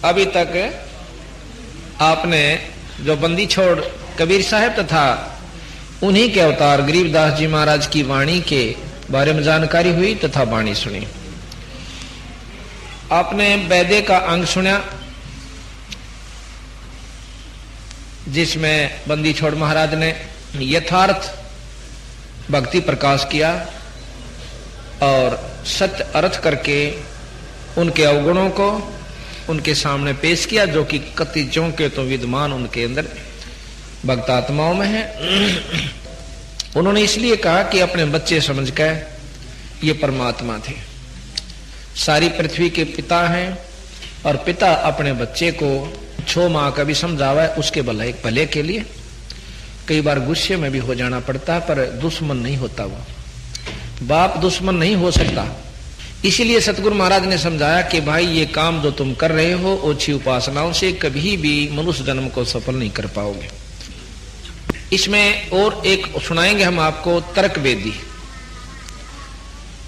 अभी तक आपने जो बंदी छोड़ कबीर साहब तथा उन्हीं के अवतार गरीबदास जी महाराज की वाणी के बारे में जानकारी हुई तथा वाणी सुनी। आपने वैदे का अंग सुना जिसमें बंदी छोड़ महाराज ने यथार्थ भक्ति प्रकाश किया और सत्य अर्थ करके उनके अवगुणों को उनके सामने पेश किया, जो कि कति चौंके तो विद्यमान उनके अंदर भक्तात्माओं में है। उन्होंने इसलिए कहा कि अपने बच्चे समझकर ये परमात्मा थे, सारी पृथ्वी के पिता हैं और पिता अपने बच्चे को 6 माह का भी समझावा है उसके भले के लिए। कई बार गुस्से में भी हो जाना पड़ता है, पर दुश्मन नहीं होता, वो बाप दुश्मन नहीं हो सकता। इसीलिए सतगुरु महाराज ने समझाया कि भाई ये काम जो तुम कर रहे हो ओछी उपासनाओं से कभी भी मनुष्य जन्म को सफल नहीं कर पाओगे। इसमें और एक सुनाएंगे हम आपको तर्क वेदी।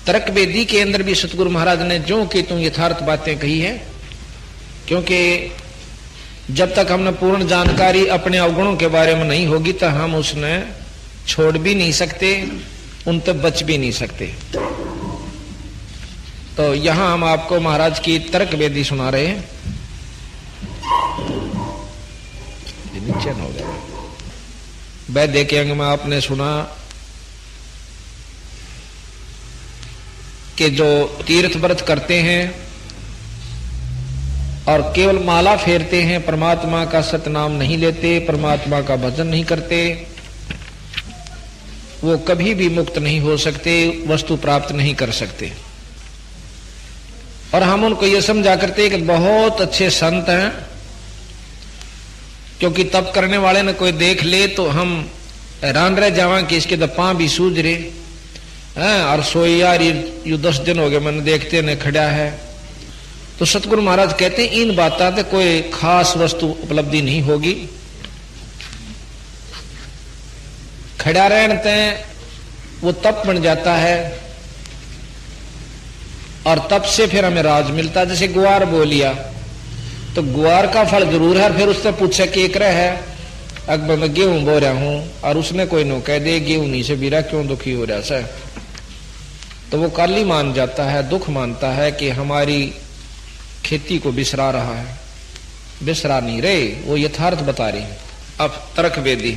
तर्क वेदी के अंदर भी सतगुरु महाराज ने जो कि तुम यथार्थ बातें कही है, क्योंकि जब तक हमने पूर्ण जानकारी अपने अवगुणों के बारे में नहीं होगी तो हम उसने छोड़ भी नहीं सकते, उन तक बच भी नहीं सकते। तो यहां हम आपको महाराज की तर्क वेदी सुना रहे हैं। नीचे हो गया वैद्य के अंग में आपने सुना कि जो तीर्थ व्रत करते हैं और केवल माला फेरते हैं, परमात्मा का सतनाम नहीं लेते, परमात्मा का भजन नहीं करते, वो कभी भी मुक्त नहीं हो सकते, वस्तु प्राप्त नहीं कर सकते। और हम उनको ये समझा करते कि बहुत अच्छे संत हैं, क्योंकि तप करने वाले ने कोई देख ले तो हम हैरान रह जावा कि इसके तो पांव भी सूझ रहे हैं और सोई यार ये 10 दिन हो गए मैंने देखते ने खड़ा है। तो सतगुरु महाराज कहते हैं इन बातों से कोई खास वस्तु उपलब्धि नहीं होगी, खड़ा रहते वो तप बन जाता है और तप से फिर हमें राज मिलता। जैसे गुआर बो लिया तो गुआर का फल जरूर है, फिर उससे पूछे कि एक है अकबर मैं गेहूं बो रहा हूं और उसने कोई नो कह दे गेहूं नहीं से बीरा क्यों दुखी हो रहा है, तो वो काली मान जाता है, दुख मानता है कि हमारी खेती को बिसरा रहा है। बिसरा नहीं रहे, वो यथार्थ बता रहे हैं। अब तर्क वेदी।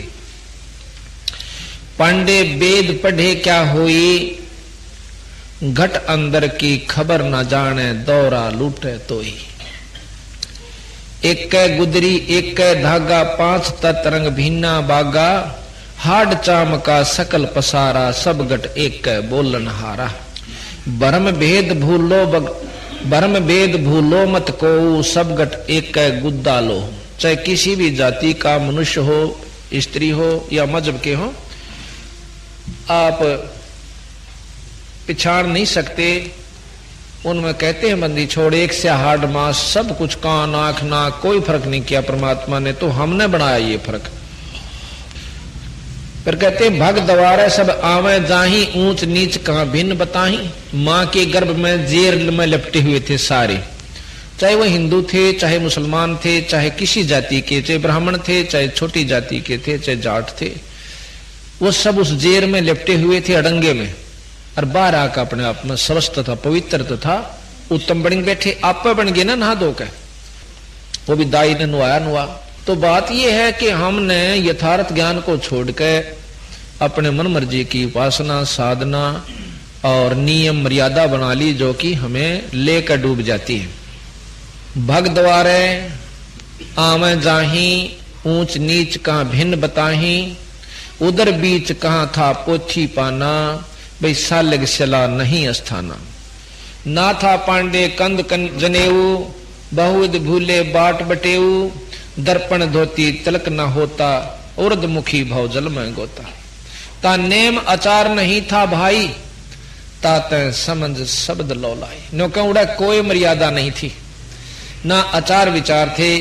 पांडे वेद पढ़े क्या हुई, घट अंदर की खबर न जाने, दौरा लूटे तो ही। एक कै गुदरी एक कै धागा, 5 तरंग भिन्ना बागा, हाड चाम का सकल पसारा, सब गट एक कै बोलन हारा। भरम भेद भूलो मत को, सब गट एक कै गुद्दा लो। चाहे किसी भी जाति का मनुष्य हो, स्त्री हो या मजहब के हो, आप पिछाड़ नहीं सकते। उनमें कहते हैं बंदी छोड़ एक से हाड मास, सब कुछ कान आंख नाक कोई फर्क नहीं किया परमात्मा ने, तो हमने बनाया ये फर्क। फिर कहते हैं भग दवारे सब आवे जाही, ऊंच नीच कहां भिन्न बताही। मां के गर्भ में जेल में लपटे हुए थे सारे, चाहे वो हिंदू थे, चाहे मुसलमान थे, चाहे किसी जाति के, चाहे ब्राह्मण थे, चाहे छोटी जाति के थे, चाहे जाट थे, वो सब उस जेल में लिपटे हुए थे अड़ंगे में। और बाहर आकर अपने आप में स्वस्थ तथा पवित्र तथा उत्तम बन बैठे। आप बन गए ना नहा धो के, वो भी दाई ने नुआ। तो बात यह है कि हमने यथार्थ ज्ञान को छोड़कर अपने मन मर्जी की उपासना साधना और नियम मर्यादा बना ली, जो कि हमें लेकर डूब जाती है। भग द्वारे आवे जाही, ऊंच नीच कहां भिन्न बताही, उधर बीच कहां था पोथी पाना, भाई सालग चला नहीं अस्थाना। ना था पांडे कंद जनेऊ, बहुविध भूले बाट बटेऊ, दर्पण धोती तिलक न होता, उर्द मुखी भव जल में गोता। ता नेम आचार नहीं था भाई, ताते समझ शब्द लौलाई। नो कहूड़ा कोई मर्यादा नहीं थी, ना आचार विचार थे,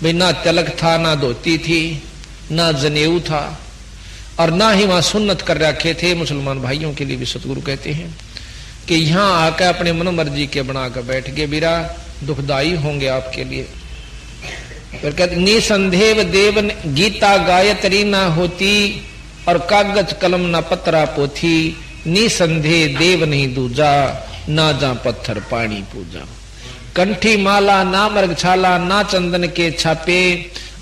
भाई ना तिलक था, ना धोती थी, ना जनेऊ था, और ना ही वहां सुन्नत कर रखे थे। मुसलमान भाइयों के लिए भी सतगुरु कहते हैं कि यहां आकर अपने मन मर्जी के बनाकर बैठ गए बीरा, दुखदाई होंगे आपके लिए। फिर कहते निसंदेह देव गीता गायत्री ना होती और कागज कलम ना पत्रा पोथी, निसंदेह देव नहीं दूजा ना जा पत्थर पानी पूजा। कंठी माला ना मृगछाला ना चंदन के छापे,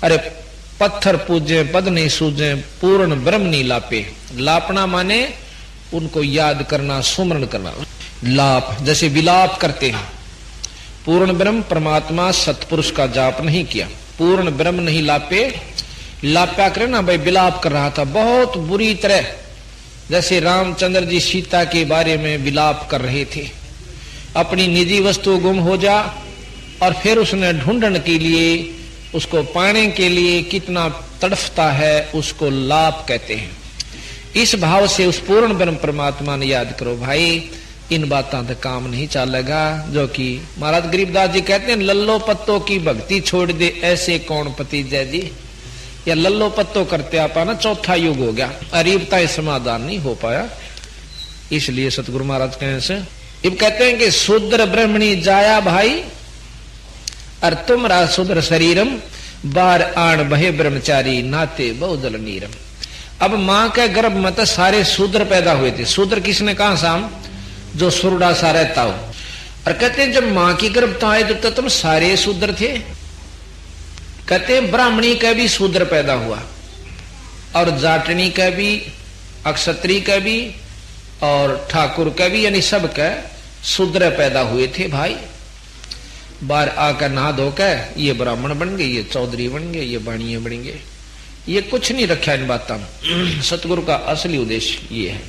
अरे पत्थर पूजे पद नहीं सूझे पूर्ण ब्रह्म नहीं लापे। लापना माने उनको याद करना, सुमरण करना। लाप जैसे विलाप करते हैं, पूर्ण ब्रह्म परमात्मा सतपुरुष का जाप नहीं किया, पूर्ण ब्रह्म नहीं लापे। लाप्या करे ना भाई, विलाप कर रहा था बहुत बुरी तरह, जैसे रामचंद्र जी सीता के बारे में विलाप कर रहे थे। अपनी निजी वस्तु गुम हो जा और फिर उसने ढूंढने के लिए, उसको पाने के लिए कितना तड़फता है, उसको लाप कहते हैं। इस भाव से उस पूर्ण ब्रह्म परमात्मा ने याद करो भाई, इन बातों से काम नहीं चलेगा। जो कि महाराज गरीबदास जी कहते हैं, लल्लो पत्तों की भक्ति छोड़ दे ऐसे कौन पति जय जी। या लल्लो पत्तो करते आप ना चौथा युग हो गया, अरीबता समाधान नहीं हो पाया। इसलिए सतगुरु महाराज कहें से अब कहते हैं कि शूद्र ब्रह्मणी जाया भाई और तुम रा शूद्र शरीरम, बार आण बहे ब्रह्मचारी नाते बहुदल नीरम। अब मां के गर्भ में तो सारे शूद्र पैदा हुए थे। शूद्र किसने कहा साम, जो सुरडा सा रहता हो। और कहते हैं जब मां की गर्भता आए तो तुम सारे शूद्र थे। कहते हैं ब्राह्मणी का भी शूद्र पैदा हुआ और जाटनी का भी, अक्षत्री का भी और ठाकुर का भी, यानी सब का शूद्र पैदा हुए थे भाई। बाहर आकर नहा धोकर ये ब्राह्मण बन गए, ये चौधरी बन गए, ये बाणिये बन गए। ये कुछ नहीं रखा इन बातों में। सतगुरु का असली उद्देश्य ये है।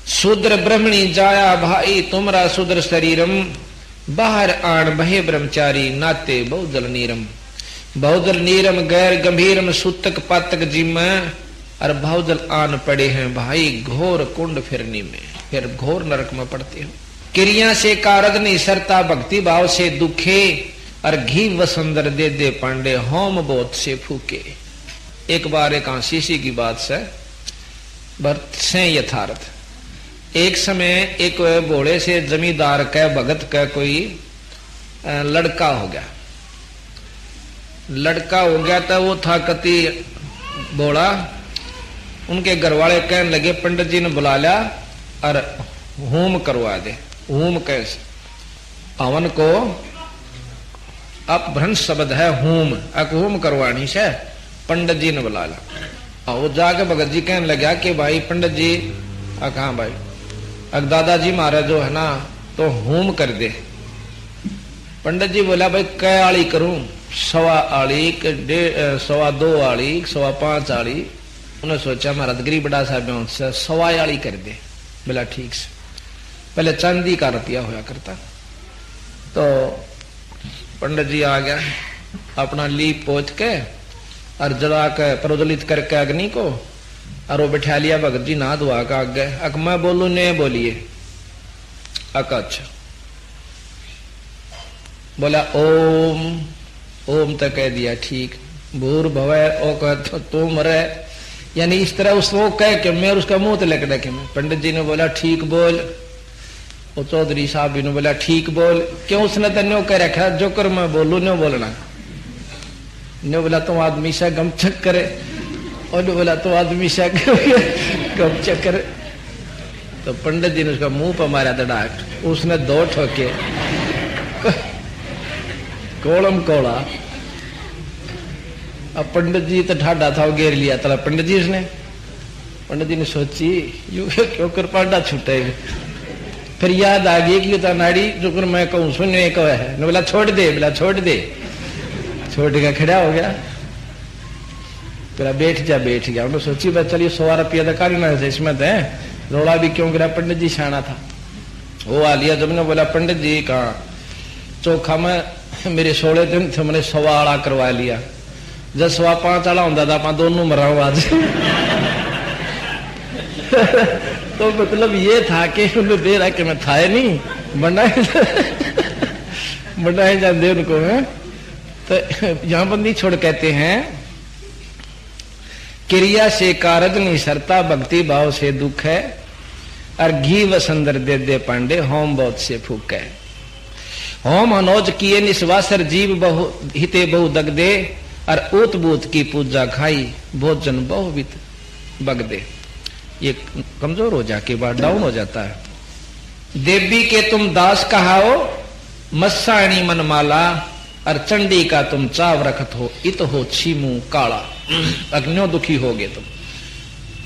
शूद्र ब्रह्मणी जाया भाई तुमरा शूद्र शरीरम, बाहर आण बहे ब्रह्मचारी नाते बहुदल नीरम। बहुदल नीरम गैर गंभीरम सूतक पातक जिम, और बहुदल आन पड़े हैं भाई घोर कुंड फिरनी में, फिर घोर नरक में पड़ते हो। क्रिया से कारद नहीं सरता भक्ति भाव से दुखे, और घी वसंदर दे दे पांडे होम बोध से फूके। एक बार एक आशीषी की बात से भक्त से यथार्थ। एक समय एक भोले से जमींदार का भगत का कोई लड़का हो गया। लड़का हो गया था, वो था कति भोला। उनके घर वाले कहने लगे पंडित जी ने बुला लिया और होम करवा दे। होम कैसे, हवन को अपभ्रंश शब्द है होम, अक होम करवानी से पंडित जी ने बुला लिया। वो जाके भगत जी कहने लगा कि भाई पंडित जी, कहा भाई अक दादाजी महाराज जो है ना तो होम कर दे। पंडित जी बोला भाई कै आली करूं, 1.25 आली, 2.25 आली, 5.25 आली। उन्हें सोचा महाराज गरीब बड़ा साहब से 1.25 आली कर दे। बोला ठीक से। पहले चांदी का रुपया होया करता। तो पंडित जी आ गया, अपना लीप पोछ के और जला के प्रज्वलित करके अग्नि को, और वो बैठा लिया भगत जी नहा धोआ का आगे। अक मैं बोलू ने बोलिए। अक अच्छा। बोला ओम, ओम तक कह दिया ठीक। भूर भवै ओ कह तुम रे, यानी इस तरह उसको कह के मैं उसका मुंह तलक डके में। पंडित जी ने बोला ठीक बोल। वो चौधरी साहब ने बोला ठीक बोल। क्यों, उसने तो न्यो कह रखा जो कर मैं बोलू न्यो बोलना। ने बोला तुम आदमी से गमचक करे, और बोला तुम आदमी से गमचक करे। तो पंडित जी ने उसका मुंह पर मारा दड़ाक, उसने 2 ठोके कोलम कोला। अब पंडित जी तो ठाडा था, घेर लिया तला पंडित जी उसने। पंडित जी ने सोची यू क्यों कर पाडा छूटे। फिर याद आ गई कि नाड़ी जो कर मैं कहूँ सुनने को है। बोला छोड़ दे, बोला छोड़ दे। छोड़ के खड़ा हो गया। फिर बैठ गया। उन्होंने सोची भाई चलिए 100 रुपया तो करना है इसमें तो रोड़ा भी क्यों गिरा। पंडित जी शाना था, वो आ लिया। जब ने बोला पंडित जी कहा चोखा में मेरे 16 दिन थे, मैंने 100 आला करवा लिया। जब 5.25 आला होता था आप दोनों मरा आज। तो मतलब ये था कि उन्हें दे रहा कि मैं था नहीं बनाए जाते उनको है। तो यहां बंदी छोड़ कहते हैं क्रिया से कारज नहीं सरता भक्ति भाव से दुख है, और घी वसंदर दे दे पांडे होम बहुत से फूक है। होम हनौज किए निस्वासर जीव बहु हिते बहु दग दे, और ऊत बूत की पूजा खाई भोजन बहु वित बग दे। ये कमजोर हो जाके बाद डाउन हो जाता है। देवी के तुम दास कहाओ, मस्साणी मनमाला, और चंडी का तुम चाव रखत हो, इत हो छीमू काला। अग्नियों दुखी हो गए तुम।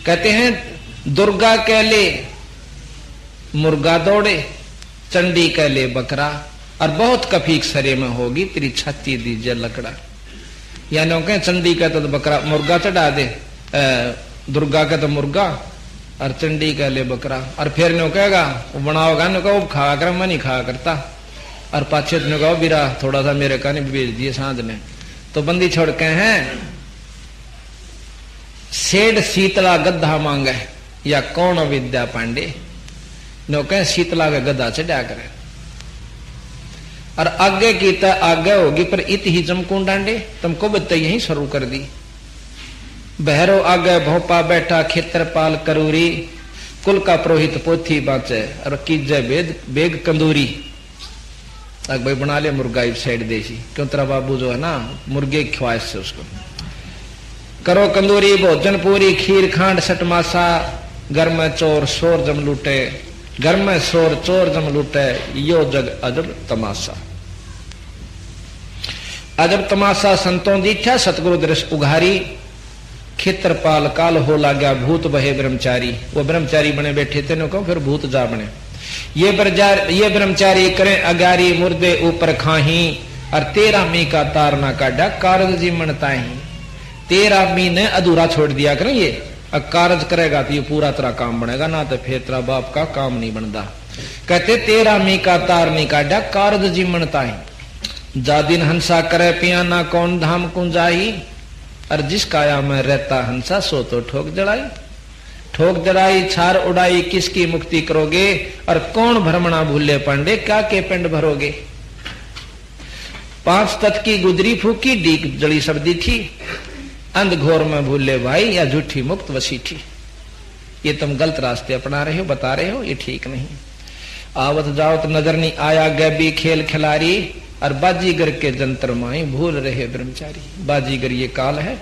कहते हैं दुर्गा कह ले मुर्गा दौड़े, चंडी कह ले बकरा, और बहुत कफीक सरे में होगी तेरी छाती दीजिए लकड़ा। यानी कहें चंडी का तो बकरा मुर्गा चढ़ा दे, दुर्गा का तो मुर्गा, और चंडी कह ले बकरा। और फिर नो कहेगा वो बनाओगा, नो कहो खाया कर, मैं नहीं खाया करता। और पाछे ने कहो बीरा थोड़ा सा मेरे का नहीं भेज दिए सांझ ने। तो बंदी छोड़ के हैं सेठ शीतला गद्दा मांगे, या कौन विद्या पांडे, नो कहें शीतला का गद्दा चढ़ा करे। और आगे की तो आगे होगी, पर इत ही चमकू डांडे, तुमको बता यही शुरू कर दी। बहरो आगे भोपा बैठा खेत्रपाल करूरी, कुल का पुरोहित पोथी बाँचे, और कीजे बेद बेग कंदूरी। अग भाई बना ले मुर्गा इस साइड देसी, क्यों तेरा बाबू जो है ना मुर्गे की ख्वाहिश से उसको करो कंदूरी भोजन पूरी, खीर खांड सटमासा, घर में चोर शोर जम लूटे, घर में शोर चोर जम लूटे, यो जग अजब तमाशा। अजब तमाशा संतों दीठा, सतगुरु दृष्ट उघारी, खेत्रपाल काल हो लागया भूत बहे ब्रह्मचारी। वो ब्रह्मचारी बने बैठे थे, नो फिर भूत जा बने। ये ब्रह्मचारी करें अगारी, मुर्दे ऊपर खाही, और 13 मी का तार ना काटा, कारज जी मनताही। 13 मी ने अधूरा छोड़ दिया करें, ये कारज करेगा तो ये पूरा तेरा काम बनेगा, ना तो फिर तेरा बाप का काम नहीं बनता। कहते 13 मी का तार नहीं काटा, कारज जी मनताही। जा दिन हंसा करे पिया ना कौन धाम कुंजाई, और जिस काया में रहता हंसा सो तो ठोक जड़ाई। ठोक जड़ाई छार उड़ाई किसकी मुक्ति करोगे, और कौन भ्रमणा भूले पांडे क्या के पिंड भरोगे। 5 तत्व की गुदरी फूकी, डीक जड़ी सर्दी थी, अंध घोर में भूले भाई, या झूठी मुक्त वसीठी। ये तुम गलत रास्ते अपना रहे हो, बता रहे हो, ये ठीक नहीं। आवत जावत नजर नहीं आया गैबी खेल खिलारी, और बाजीगर के जंतर माई भूल रहे ब्रह्मचारी। बाजीगर ये काल है।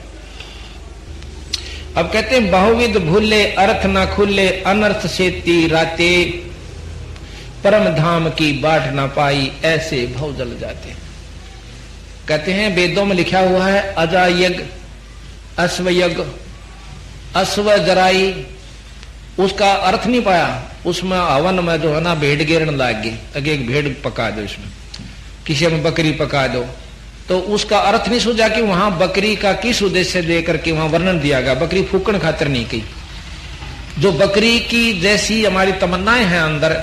अब कहते हैं बहुविध भूले अर्थ ना खुले, अनर्थ से तीराते, परम धाम की बाट ना पाई, ऐसे भव जल जाते। कहते हैं वेदों में लिखा हुआ है अजायज्ञ अश्वयज्ञ, अश्व जराई, उसका अर्थ नहीं पाया। उसमें हवन में जो है ना भेड़ गिरने लग गई, अगे एक भेड़ पका दो, इसमें किसी में बकरी पका दो, तो उसका अर्थ नहीं सूझा कि वहां बकरी का किस उद्देश्य देकर के वहां वर्णन दिया गया। बकरी फूकण खातिर नहीं की। जो बकरी की जैसी हमारी तमन्नाएं हैं अंदर,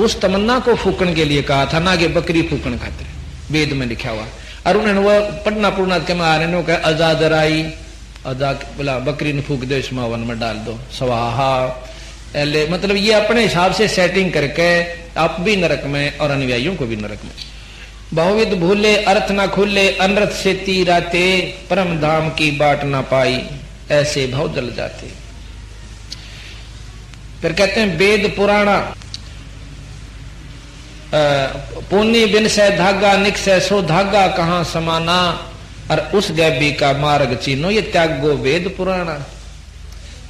उस तमन्ना को फूकण के लिए कहा था, ना कि बकरी फूकण खातिर। वेद में लिखा हुआ। और उन्होंने वो पढ़ना पूर्णा के मारे कहा अजादराई, अजा बोला बकरी ने फूक दो, इसमें हवन में डाल दो, स्वाहा। मतलब ये अपने हिसाब से सेटिंग करके आप भी नरक में और अनुयायियों को भी नरक में। बहुविध भूले अर्थ ना खुले, अनर्थ से तीराते, परम धाम की बाट ना पाई, ऐसे भव जल जाते। फिर कहते हैं वेद पुराणा पुण्य बिन से धागा निकसे, सो धागा कहां समाना, और उस गैबी का मार्ग चीनो, ये त्यागो वेद पुराणा।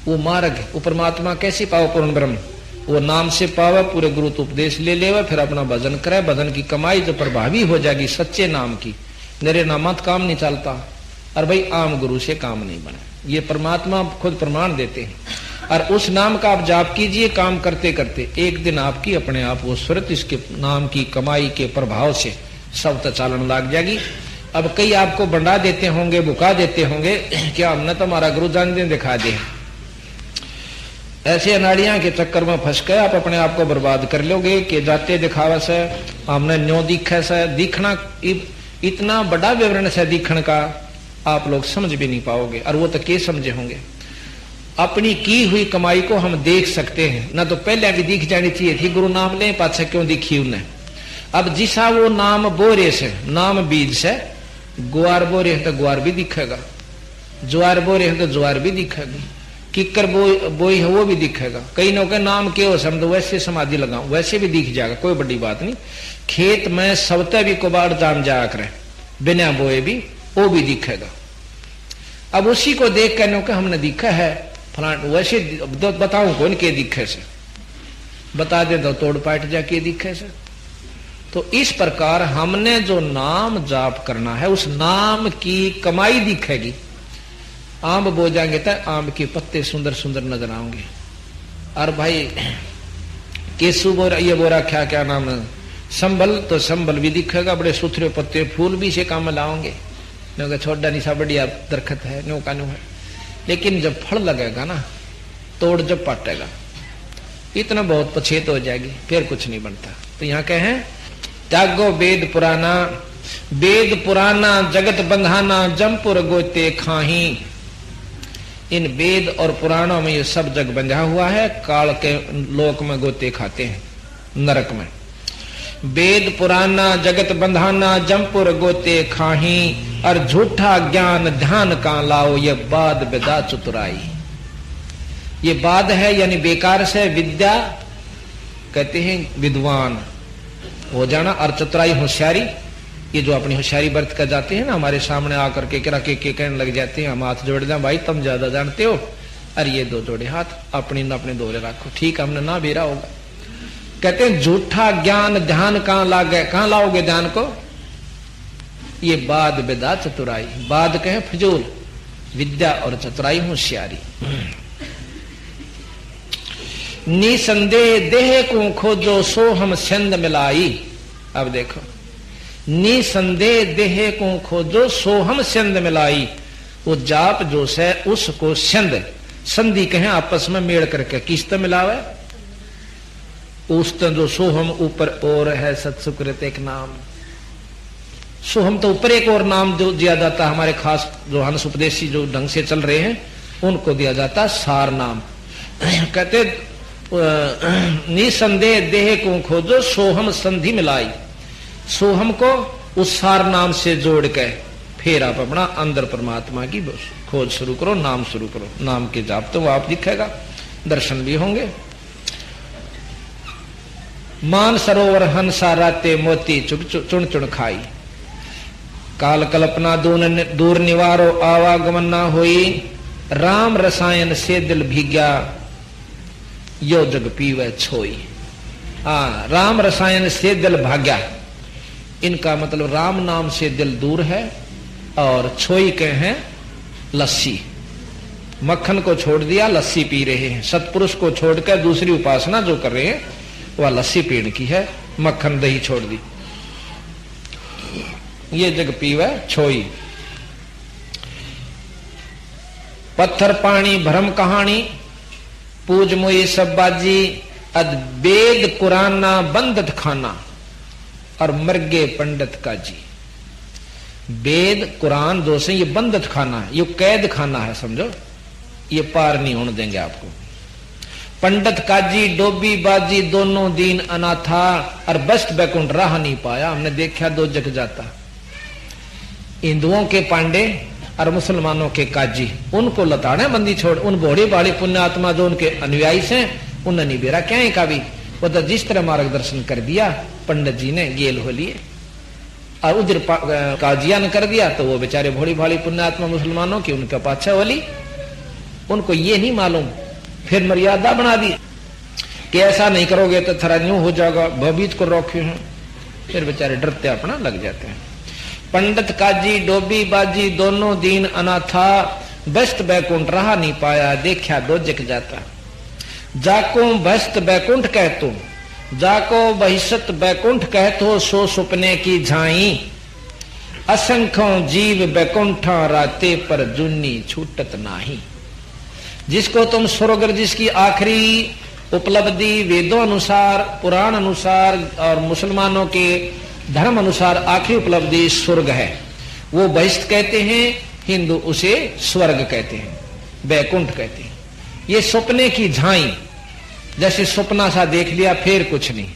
वो मार्ग वो परमात्मा कैसे पाओ, पूर्ण ब्रह्म वो नाम से पावे, पूरे गुरु तो उपदेश ले लेवे, फिर अपना भजन करे। भजन की कमाई जो प्रभावी हो जाएगी सच्चे नाम की, मेरे नामत काम नहीं चलता, और भाई आम गुरु से काम नहीं बने। ये परमात्मा खुद प्रमाण देते हैं। और उस नाम का आप जाप कीजिए, काम करते करते एक दिन आपकी अपने आप वो सुरत इसके नाम की कमाई के प्रभाव से सब चालन लग जाएगी। अब कई आपको बंडा देते होंगे, बुका देते होंगे, क्या हमने तो हमारा गुरु जान दे दिखा दे। ऐसे अनाड़ियां के चक्कर में फंस के आप अपने आप को बर्बाद कर लोगे कि जाते दिखावा से हमने न्यो दिखे से दिखना, इतना बड़ा विवरण से दिखण का आप लोग समझ भी नहीं पाओगे। और वो तो के समझे होंगे। अपनी की हुई कमाई को हम देख सकते हैं ना, तो पहले भी दिख जानी चाहिए थी। गुरु नाम ले पाछे क्यों दिखी उन्हें। अब जिसा वो नाम बोरे से, नाम बीज से ग्वार बोरे तो ग्वार भी दिखेगा, ज्वार बोरे तो ज्वार भी दिखेगी। किकर बोई है वो भी दिखेगा। कई लोग के नाम के हो समझ वैसे समाधि लगाऊं वैसे भी दिख जाएगा, कोई बड़ी बात नहीं। खेत में सबते भी कुबाड़ जाम जाया करे बिना बोए भी वो भी दिखेगा। अब उसी को देख कर के हमने दिखा है फलान वैसे बताऊं कौन के दिखे से बता दे तो तोड़ पाट जा के दिखे से। तो इस प्रकार हमने जो नाम जाप करना है उस नाम की कमाई दिखेगी। आम बो जाएंगे तो आम के पत्ते सुंदर सुंदर नजर आएंगे। और भाई केसु बोरा ये बोरा क्या नाम है संभल, तो संभल भी दिखेगा, बड़े सुथरे पत्ते फूल भी से काम में लाओगे। छोटा निशा बढ़िया दरखत है नो का नो है, लेकिन जब फल लगेगा ना तोड़ जब पाटेगा इतना बहुत पछेत हो जाएगी, फिर कुछ नहीं बनता। तो यहाँ कहे हैं त्यागो वेद पुराना जगत बंधाना जमपुर गोते खाही। इन वेद और पुराणों में ये सब जग बंधा हुआ है, काल के लोक में गोते खाते हैं नरक में। वेद पुराना जगत बंधाना जमपुर गोते खाही, और झूठा ज्ञान ध्यान का लाओ ये बाद बेदा चतुराई। ये बाद है यानी बेकार से, विद्या कहते हैं विद्वान हो जाना, और चतुराई होशियारी। ये जो अपनी होशियारी बरत कर जाते हैं ना हमारे सामने आकर के कहने लग जाते हैं हम हाथ जोड़ दें भाई तुम ज्यादा जानते हो, अरे ये दो जोड़े हाथ अपने न अपने दोरे रखो, ठीक हमने ना बेरा होगा। कहते हैं झूठा ज्ञान ध्यान कहां लाओगे ध्यान को, ये बाद बेदा चतुराई। बाद कहे फजूल, विद्या और चतुराई होशियारी। निसंदेह देह को खोजो सो हम छंद मिलाई। अब देखो निसंदेह देह को खोजो सो हम छंद मिलाई। वो जाप जो है उसको छंद संधि कहे आपस में मेड़ करके किस्त मिलावे। उस जो सोहम ऊपर और है सत्सुकृत एक नाम, सोहम तो ऊपर एक और नाम जो दिया जाता है हमारे खास जो हंस उपदेशी जो ढंग से चल रहे हैं उनको दिया जाता है सार नाम। कहते निसंदेह देह को खोजो सोहम संधि मिलाई। सोहम को उस सार नाम से जोड़ के फिर आप अपना अंदर परमात्मा की खोज शुरू करो, नाम शुरू करो। नाम के जाप तो वो आप दिखेगा, दर्शन भी होंगे। मान सरोवर हंसा राते मोती चुन चुन खाई। काल कल्पना दूर निवारो आवागमन ना होई। राम रसायन से दिल भीग्या यो जग पीवे छोई। राम रसायन से दिल भाग्या, इनका मतलब राम नाम से दिल दूर है। और छोई के हैं लस्सी, मक्खन को छोड़ दिया लस्सी पी रहे हैं। सत्पुरुष को छोड़कर दूसरी उपासना जो कर रहे हैं वह लस्सी पीने की है, मक्खन दही छोड़ दी। ये जग पीवे छोई। पत्थर पानी भ्रम कहानी पूज मोई सब बाजी। अद वेद कुराना बंदत खाना और मर्गे पंडित का जी। वेद कुरान दो से ये बंदत खाना है, ये कैद खाना है, समझो ये पार नहीं होने देंगे आपको। पंडित काजी डोबी बाजी दोनों दीन अनाथा और बस्त बैकुंठ राह नहीं पाया। हमने देखा दो जग जाता, हिंदुओं के पांडे और मुसलमानों के काजी, उनको लताड़े बंदी छोड़। उन बूढ़े बाड़ी पुण्यात्मा जो उनके अनुयायी से उन्हें नहीं बेरा क्या है का भी वो तो जिस तरह मार्गदर्शन कर दिया पंडित जी ने गेल हो लिए और उधर काजिया ने कर दिया, तो वो बेचारे भोड़ी भाड़ी पुण्यात्मा मुसलमानों की उनका पाछा वाली, उनको ये नहीं मालूम। फिर मर्यादा बना दी कि ऐसा नहीं करोगे तो थरा न्यू हो जाएगा, भयभीत को रोके हैं। फिर बेचारे डरते अपना लग जाते हैं। पंडित काजी डोबी बाजी दोनों दीन अनाथा बस्त बैकुंठ रहा नहीं पाया देखा दो जग जाता। जाको बस्त बैकुंठ कहतो जाको बहिष्त बैकुंठ कहतो सो सुपने की झाई। असंख्यों जीव बैकुंठा राते पर जुन्नी छूटत नाही। जिसको तुम स्वर्ग, जिसकी आखिरी उपलब्धि वेदों अनुसार पुराण अनुसार और मुसलमानों के धर्म अनुसार आखिरी उपलब्धि स्वर्ग है, वो बहिष्ट कहते हैं, हिंदू उसे स्वर्ग कहते हैं, बैकुंठ कहते हैं। ये सपने की झाई, जैसे सपना सा देख लिया फिर कुछ नहीं।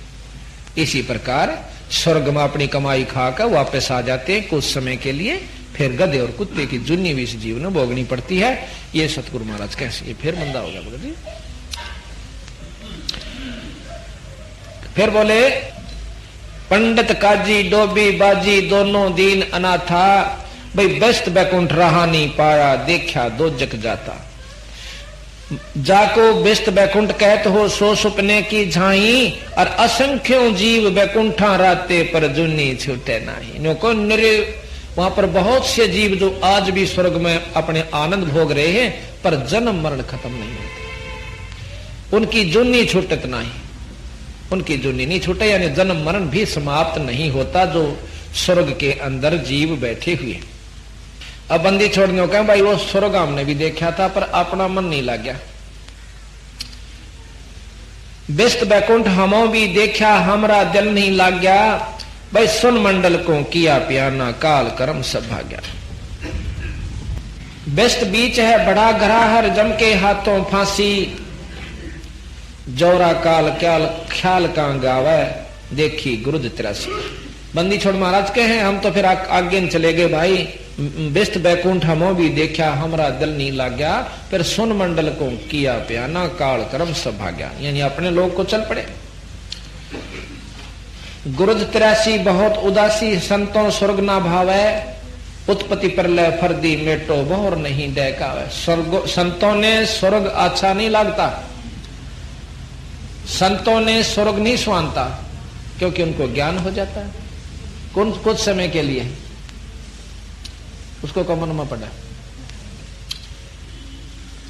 इसी प्रकार स्वर्ग में अपनी कमाई खाकर वापस आ जाते हैं कुछ समय के लिए, फिर गधे और कुत्ते की जुन्नी भी इस जीव ने भोगनी पड़ती है। ये सतगुरु महाराज कैसे, ये फिर मंदा हो गया भगत जी। फिर बोले पंडित काजी डोबी बाजी दोनों दीन अनाथा, भाई व्यस्त बैकुंठ रहा नहीं पाया देखा दो जग जाता। जाको व्यस्त बैकुंठ कहत हो सो सुपने की झाई, और असंख्यों जीव बैकुंठा राते पर जुन्नी छूटे नाही। नको निरे वहां पर बहुत से जीव जो आज भी स्वर्ग में अपने आनंद भोग रहे हैं, पर जन्म मरण खत्म नहीं होते, उनकी जुन्नी छूटत नहीं, उनकी जुन्नी नहीं छूटे, यानी जन्म मरण भी समाप्त नहीं होता जो स्वर्ग के अंदर जीव बैठे हुए। अब बंदी छोड़ने का भाई वो स्वर्ग हमने भी देखा था पर अपना मन नहीं लग गया। व्यस्त बैकुंठ हमो भी देखा हमारा दिल नहीं लग गया, भाई सुन मंडल को किया पियाना काल कर्म सब भाग्या। व्यस्त बीच है बड़ा घराहर जम के हाथों फांसी, जौरा काल क्याल ख्याल का गावे देखी गुरुद 83। बंदी छोड़ महाराज के हैं हम तो फिर आगे चले गए भाई। व्यस्त बैकुंठ हमो भी देखा हमारा दिल नहीं लग गया, फिर सुन मंडल को किया प्याना काल कर्म सब भाग्या, यानी अपने लोग को चल पड़े। गुरुद 83 बहुत उदासी संतों स्वर्ग ना भावे, उत्पत्ति प्रलय फर्दी मेटो बहुर नहीं डहकावे। स्वर्ग संतों ने स्वर्ग अच्छा नहीं लगता, संतों ने स्वर्ग नहीं स्वानता, क्योंकि उनको ज्ञान हो जाता है कुछ समय के लिए, उसको कमन में पड़ा।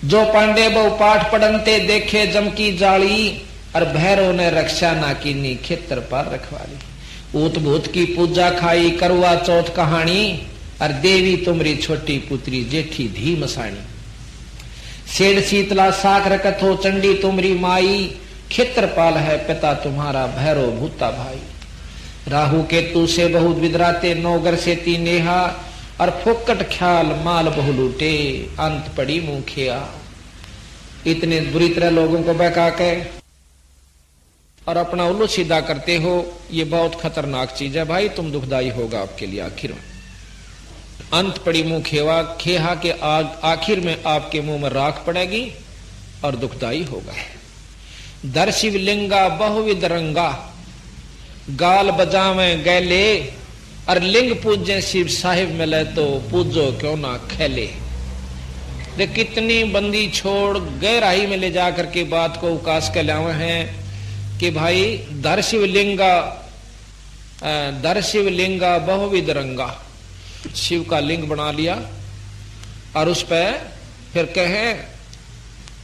जो पांडे बहु पाठ पढ़नते देखे जम की जाली, और भैरव ने रक्षा ना कीनी खेतर पर रखवाली। ऊत भूत की पूजा खाई करवा चौथ कहानी, और देवी तुमरी छोटी पुत्री जेठी धी मसाणी। सेठ शीतला साख रखत हो चंडी तुमरी माई, खेत्रपाल है पिता तुम्हारा भैरव भूता भाई। राहु केतु से बहुत विदराते नौगर से तीनेहा, और फोकट ख्याल माल बहु लूटे अंत पड़ी मुखिया। इतने बुरी तरह लोगों को बहका के और अपना उल्लू सीधा करते हो, ये बहुत खतरनाक चीज है भाई, तुम दुखदाई होगा आपके लिए आखिर में। अंत पड़ी मुंह खेवा, खेहा के आखिर में आपके मुंह में राख पड़ेगी और दुखदाई होगा। दर शिवलिंगा बहुविध रंगा, गाल बजावे गैले, और लिंग पूजे शिव साहिब मिले तो पूजो क्यों ना खेले। दे कितनी बंदी छोड़ गहराई में ले जाकर के बात को उकास के लावे हैं कि भाई दर शिवलिंगा बहुविध रंगा, शिव का लिंग बना लिया और उस पर फिर कहें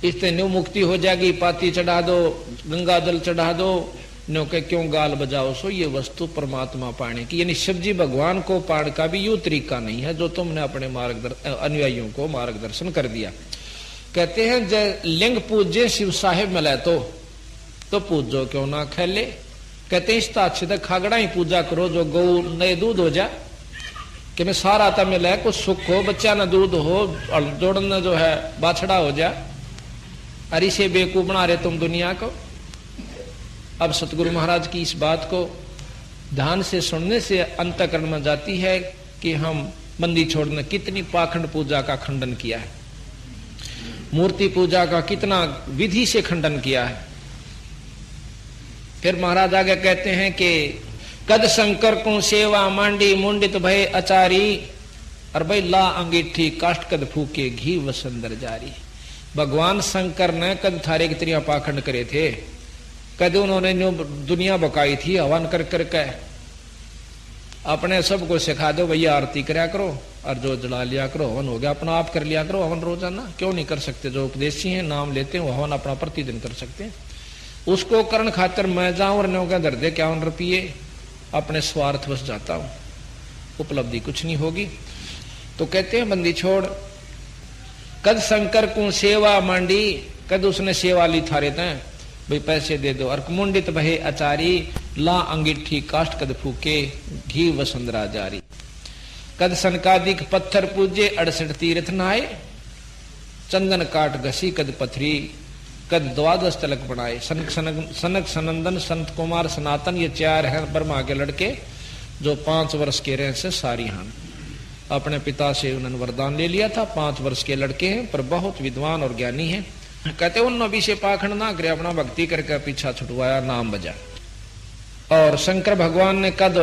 इससे न्यू मुक्ति हो जाएगी, पाती चढ़ा दो, गंगा जल चढ़ा दो, न्यू के क्यों गाल बजाओ सो। ये वस्तु परमात्मा पाने की, यानी शिव जी भगवान को पाने का भी यूं तरीका नहीं है जो तुमने अपने अनुयायियों को मार्गदर्शन कर दिया। कहते हैं जय लिंग पूजे शिव साहिब मिले तो पूजो क्यों ना खेले। कहते हैं इसका अच्छे तक खागड़ा ही पूजा करो जो गौ नए दूध हो जा, कि मैं सारा था मिले कुछ सुख हो, बच्चा न दूध हो, और जोड़ना जो है बाछड़ा हो जा। अरे से बेवकूफ बना रहे तुम दुनिया को। अब सतगुरु महाराज की इस बात को ध्यान से सुनने से अंतःकरण में जाती है कि हम बंदी छोड़ने कितनी पाखंड पूजा का खंडन किया है, मूर्ति पूजा का कितना विधि से खंडन किया है। फिर महाराज आगे कहते हैं कि कद शंकर को सेवा मांडी मुंडित भय अचारी, और भाई ला अंगीठी काष्ट कद फूके घी वसंदर जारी। भगवान शंकर ने कद थारे की तरह पाखंड करे थे, कद उन्होंने दुनिया बकाई थी हवन कर करके। अपने सबको सिखा दो भैया आरती कराया करो और जो जला लिया करो हवन हो गया, अपना आप कर लिया करो हवन रोजाना, क्यों नहीं कर सकते। जो उपदेशी हैं नाम लेते हैं वो हवन अपना प्रतिदिन कर सकते हैं। उसको करण खातर मैं जाऊं और नो के दर दे 51 रुपये अपने स्वार्थ बस जाता हूं, उपलब्धि कुछ नहीं होगी। तो कहते हैं बंदी छोड़ कद शंकर को सेवा मांडी, कद उसने सेवा ली थारे थे भाई पैसे दे दो। और मुंडित भय अचारी, ला अंगीठी काष्ट कद फूके घी वसंदरा जारी। कद सनकादिक पत्थर पूजे 68 तीर्थ नहाए, चंदन काट घसी कद पथरी, कद 12 तिलक बनाए। सनक सनंदन संत कुमार सनातन ये 4 हैं ब्रह्मा के लड़के जो 5 वर्ष के रहे से सारी हान। अपने पिता से उन्होंने वरदान ले लिया था। 5 वर्ष के लड़के हैं पर बहुत विद्वान और ज्ञानी हैं। कहते उन नबी से पाखंड ना करे, अपना भक्ति करके पीछा छुटवाया, नाम बजा। और शंकर भगवान ने कद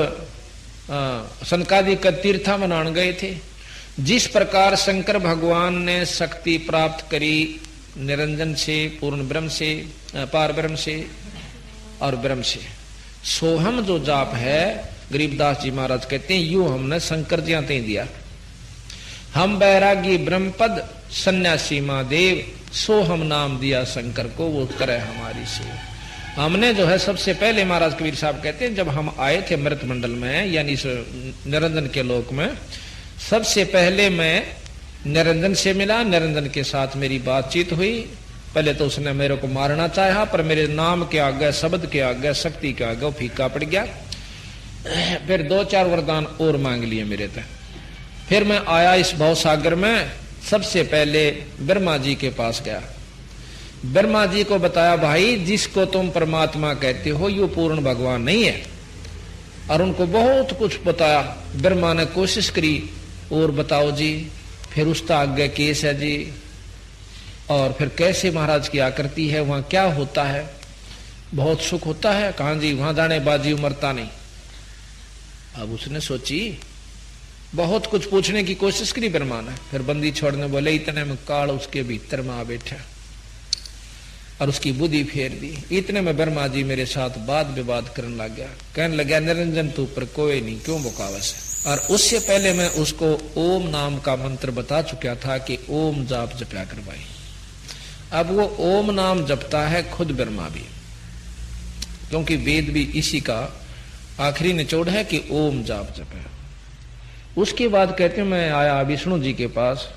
सनकादि कद तीर्था मनान गए थे। जिस प्रकार शंकर भगवान ने शक्ति प्राप्त करी निरंजन से, पूर्ण ब्रह्म से, पार ब्रह्म से और ब्रह्म से, सोहम जो जाप है, गरीबदास जी महाराज कहते हैं यूं हमने शंकर जी आते दिया। हम बैरागी ब्रह्मपद सन्यासी महादेव, सो हम नाम दिया शंकर को, वो करे हमारी सेवा। हमने जो है सबसे पहले, महाराज कबीर साहब कहते हैं, जब हम आए थे मृत मंडल में यानी निरंजन के लोक में, सबसे पहले मैं निरंजन से मिला, निरंजन के साथ मेरी बातचीत हुई। पहले तो उसने मेरे को मारना चाहा पर मेरे नाम के आगे, शब्द के आगे, शक्ति के आगे वो फीका पड़ गया। फिर 2-4 वरदान और मांग लिए मेरे तक। फिर मैं आया इस भवसागर में, सबसे पहले ब्रह्मा जी के पास गया। ब्रह्मा जी को बताया, भाई जिसको तुम परमात्मा कहते हो ये पूर्ण भगवान नहीं है। और उनको बहुत कुछ बताया। ब्रह्मा ने कोशिश करी, और बताओ जी, फिर उसका आगे केस है जी, और फिर कैसे महाराज की आकृति है, वहां क्या होता है, बहुत सुख होता है, कहां जी, वहां जाने बाजी उमरता नहीं। अब उसने सोची, बहुत कुछ पूछने की कोशिश करी ब्रह्मा ने। फिर बंदी छोड़ने बोले, इतने में काल उसके भीतर में आ बैठा और उसकी बुद्धि फेर दी। इतने में ब्रह्मा जी मेरे साथ वाद विवाद करने लग गया। कहने लगा, निरंजन तू पर कोई नहीं, क्यों बुकावस है। और उससे पहले मैं उसको ओम नाम का मंत्र बता चुका था कि ओम जाप जपया करवाई। अब वो ओम नाम जपता है खुद ब्रह्मा भी, क्योंकि वेद भी इसी का आखिरी निचोड़ है कि ओम जाप जपे। उसके बाद कहते हैं मैं आया विष्णु जी के पास।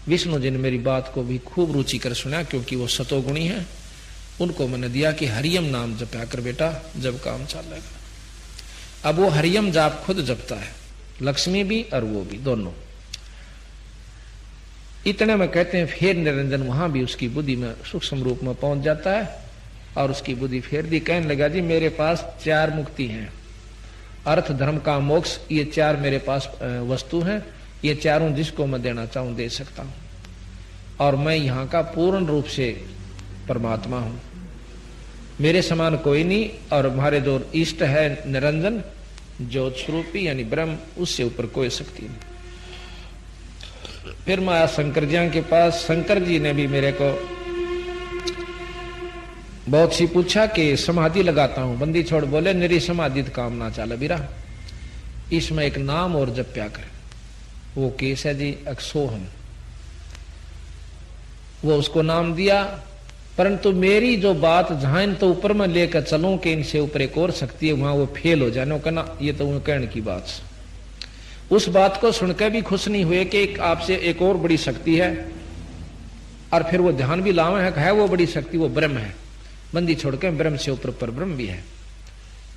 विष्णु जी ने मेरी बात को भी खूब रुचि कर सुना, क्योंकि वो सतोगुणी है। उनको मैंने दिया कि हरियम नाम जपया कर बेटा, जब काम चलेगा। अब वो हरियम जाप खुद जपता है, लक्ष्मी भी और वो भी, दोनों। इतने में कहते हैं फिर निरंजन वहां भी उसकी बुद्धि में सूक्ष्म रूप में पहुंच जाता है और उसकी बुद्धि फेर दी। कहने लगा, जी मेरे पास 4 मुक्ति हैं, अर्थ धर्म का मोक्ष, ये 4 मेरे पास वस्तु हैं। ये चारों जिसको मैं देना चाहूं दे सकता हूं, और मैं यहां का पूर्ण रूप से परमात्मा हूं, मेरे समान कोई नहीं। और हमारे जो इष्ट है निरंजन ज्योत स्वरूपी यानी ब्रह्म, उससे ऊपर कोई शक्ति नहीं। फिर मैं आया शंकर जी के पास। शंकर जी ने भी मेरे को बहुत सी पूछा कि समाधि लगाता हूं। बंदी छोड़ बोले, मेरी समाधि काम ना चाले बीरा, इसमें एक नाम और जप्या कर। वो केस है जी अक्सोहम, वो उसको नाम दिया। परंतु मेरी जो बात जहां तो ऊपर में लेकर चलूं कि इनसे ऊपर एक और शक्ति है, वहां वो फेल हो जाने कहना, ये तो कहने की बात। उस बात को सुनकर भी खुश नहीं हुए कि आपसे एक और बड़ी शक्ति है। और फिर वो ध्यान भी लावे है वो बड़ी शक्ति, वो ब्रह्म है। बंदी छोड़ के ब्रह्म से ऊपर पर ब्रह्म भी है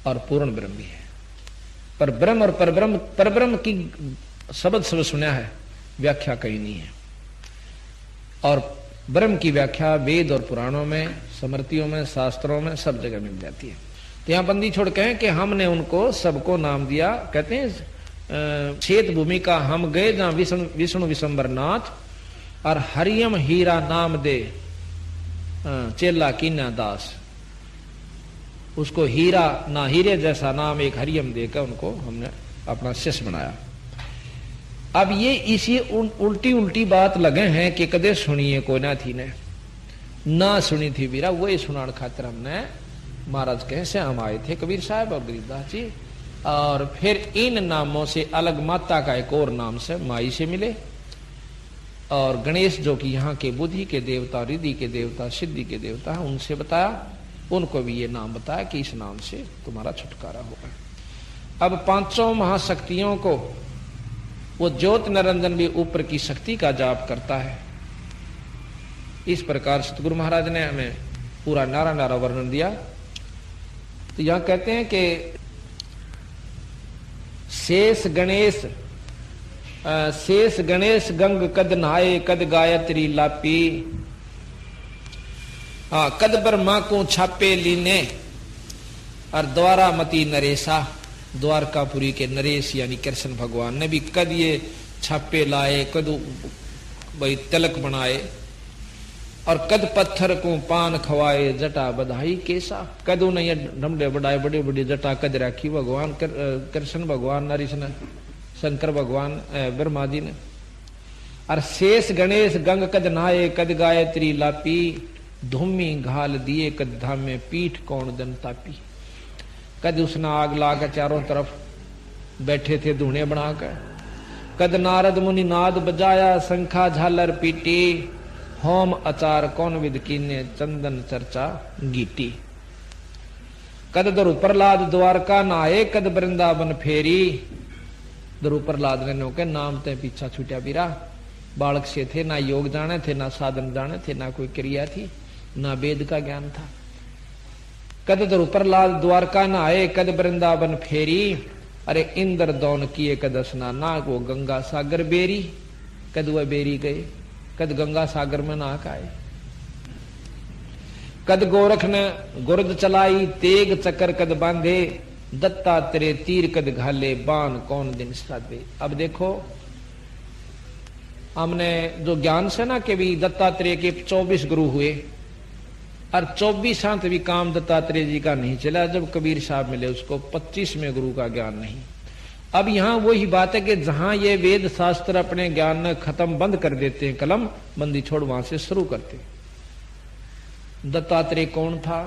और पूर्ण ब्रह्म भी है। पर ब्रह्म और पर ब्रह्म की शब्द सब सुना है, व्याख्या कहीं नहीं है। और ब्रह्म की व्याख्या वेद और पुराणों में, स्मृतियों में, शास्त्रों में सब जगह मिल जाती है। तो यहां बंदी छोड़ के कि हमने उनको सबको नाम दिया। कहते हैं क्षेत्र भूमि का हम गए जहां विष्णु विशंबर नाथ, और हरियम हीरा नाम दे चेला कीना दास। उसको हीरा ना हीरे जैसा नाम एक हरियम देकर उनको हमने अपना शिष्य बनाया। अब ये इसी उल्टी उल्टी बात लगे हैं कि कदे सुनिए को ना थी ने ना सुनी थी बीरा, वही सुनाने खातिर हमने महाराज कहे से हम आए थे, कबीर साहब और गरीबदास जी। और फिर इन नामों से अलग माता का एक और नाम से माई से मिले। और गणेश जो कि यहाँ के बुद्धि के देवता, रिद्धि के देवता, सिद्धि के देवता है, उनसे बताया। उनको भी ये नाम बताया कि इस नाम से तुम्हारा छुटकारा होगा। अब 5 महाशक्तियों को वो ज्योत निरंजन भी ऊपर की शक्ति का जाप करता है। इस प्रकार सतगुरु महाराज ने हमें पूरा नारा नारा वर्णन दिया। तो यहां कहते हैं कि शेष गणेश गंग कद नहाए, कद गायत्री लापी, कद ब्रह्मा को छापे लीने, और द्वारा मती नरेशा। द्वारकापुरी के नरेश यानी कृष्ण भगवान ने भी कद ये छापे लाए, कद भाई तिलक बनाए, और कद पत्थर को पान खवाए, जटा बधाई केसा। कद उन्हें ढमडे बढ़ाए, बड़ी बड़ी जटा कद राखी भगवान कृष्ण भगवान नरेश ने, शंकर भगवान ब्रह्मा जी ने। और शेष गणेश गंग कद नहाए, कद गायत्री लापी, धूमी घाल दिए कद धाम में, पीठ कौन दन तापी। कद उसने आग लाकर चारों तरफ बैठे थे धूणे बनाकर। कद नारद मुनि नाद बजाया, शंखा झालर पीटी, होम अचार कौन विद कीने, चंदन चर्चा गीटी। कद दरु प्रहलाद द्वारका नहाए, कद वृंदावन फेरी। दरु प्रहलाद ने के नाम ते पीछा छूटा बीरा, बालक से थे, ना योग जाने थे, ना साधन जाने थे, ना कोई क्रिया थी, ना वेद का ज्ञान था। कद दरु प्रहलाद द्वारका नहाए, कद वृंदावन फेरी। अरे इंद्र दौन किए कद स्नाना, वो गंगा सागर बेरी। कद वह बेरी गए, कद गंगा सागर में नहा आए। कद गोरख ने गुर्द चलाई, तेग चक्कर कद बांधे, दत्तात्रेय तीर कद घाले, बाण कौन दिन साधे। अब देखो हमने जो ज्ञान से ना कि भी दत्तात्रेय के 24 गुरु हुए, और 24 भी काम दत्तात्रेय जी का नहीं चला। जब कबीर साहब मिले उसको 25वें गुरु का ज्ञान नहीं। अब यहां वही बात है कि जहां ये वेद शास्त्र अपने ज्ञान खत्म बंद कर देते हैं, कलम बंदी छोड़ वहां से शुरू करते। दत्तात्रेय कौन था?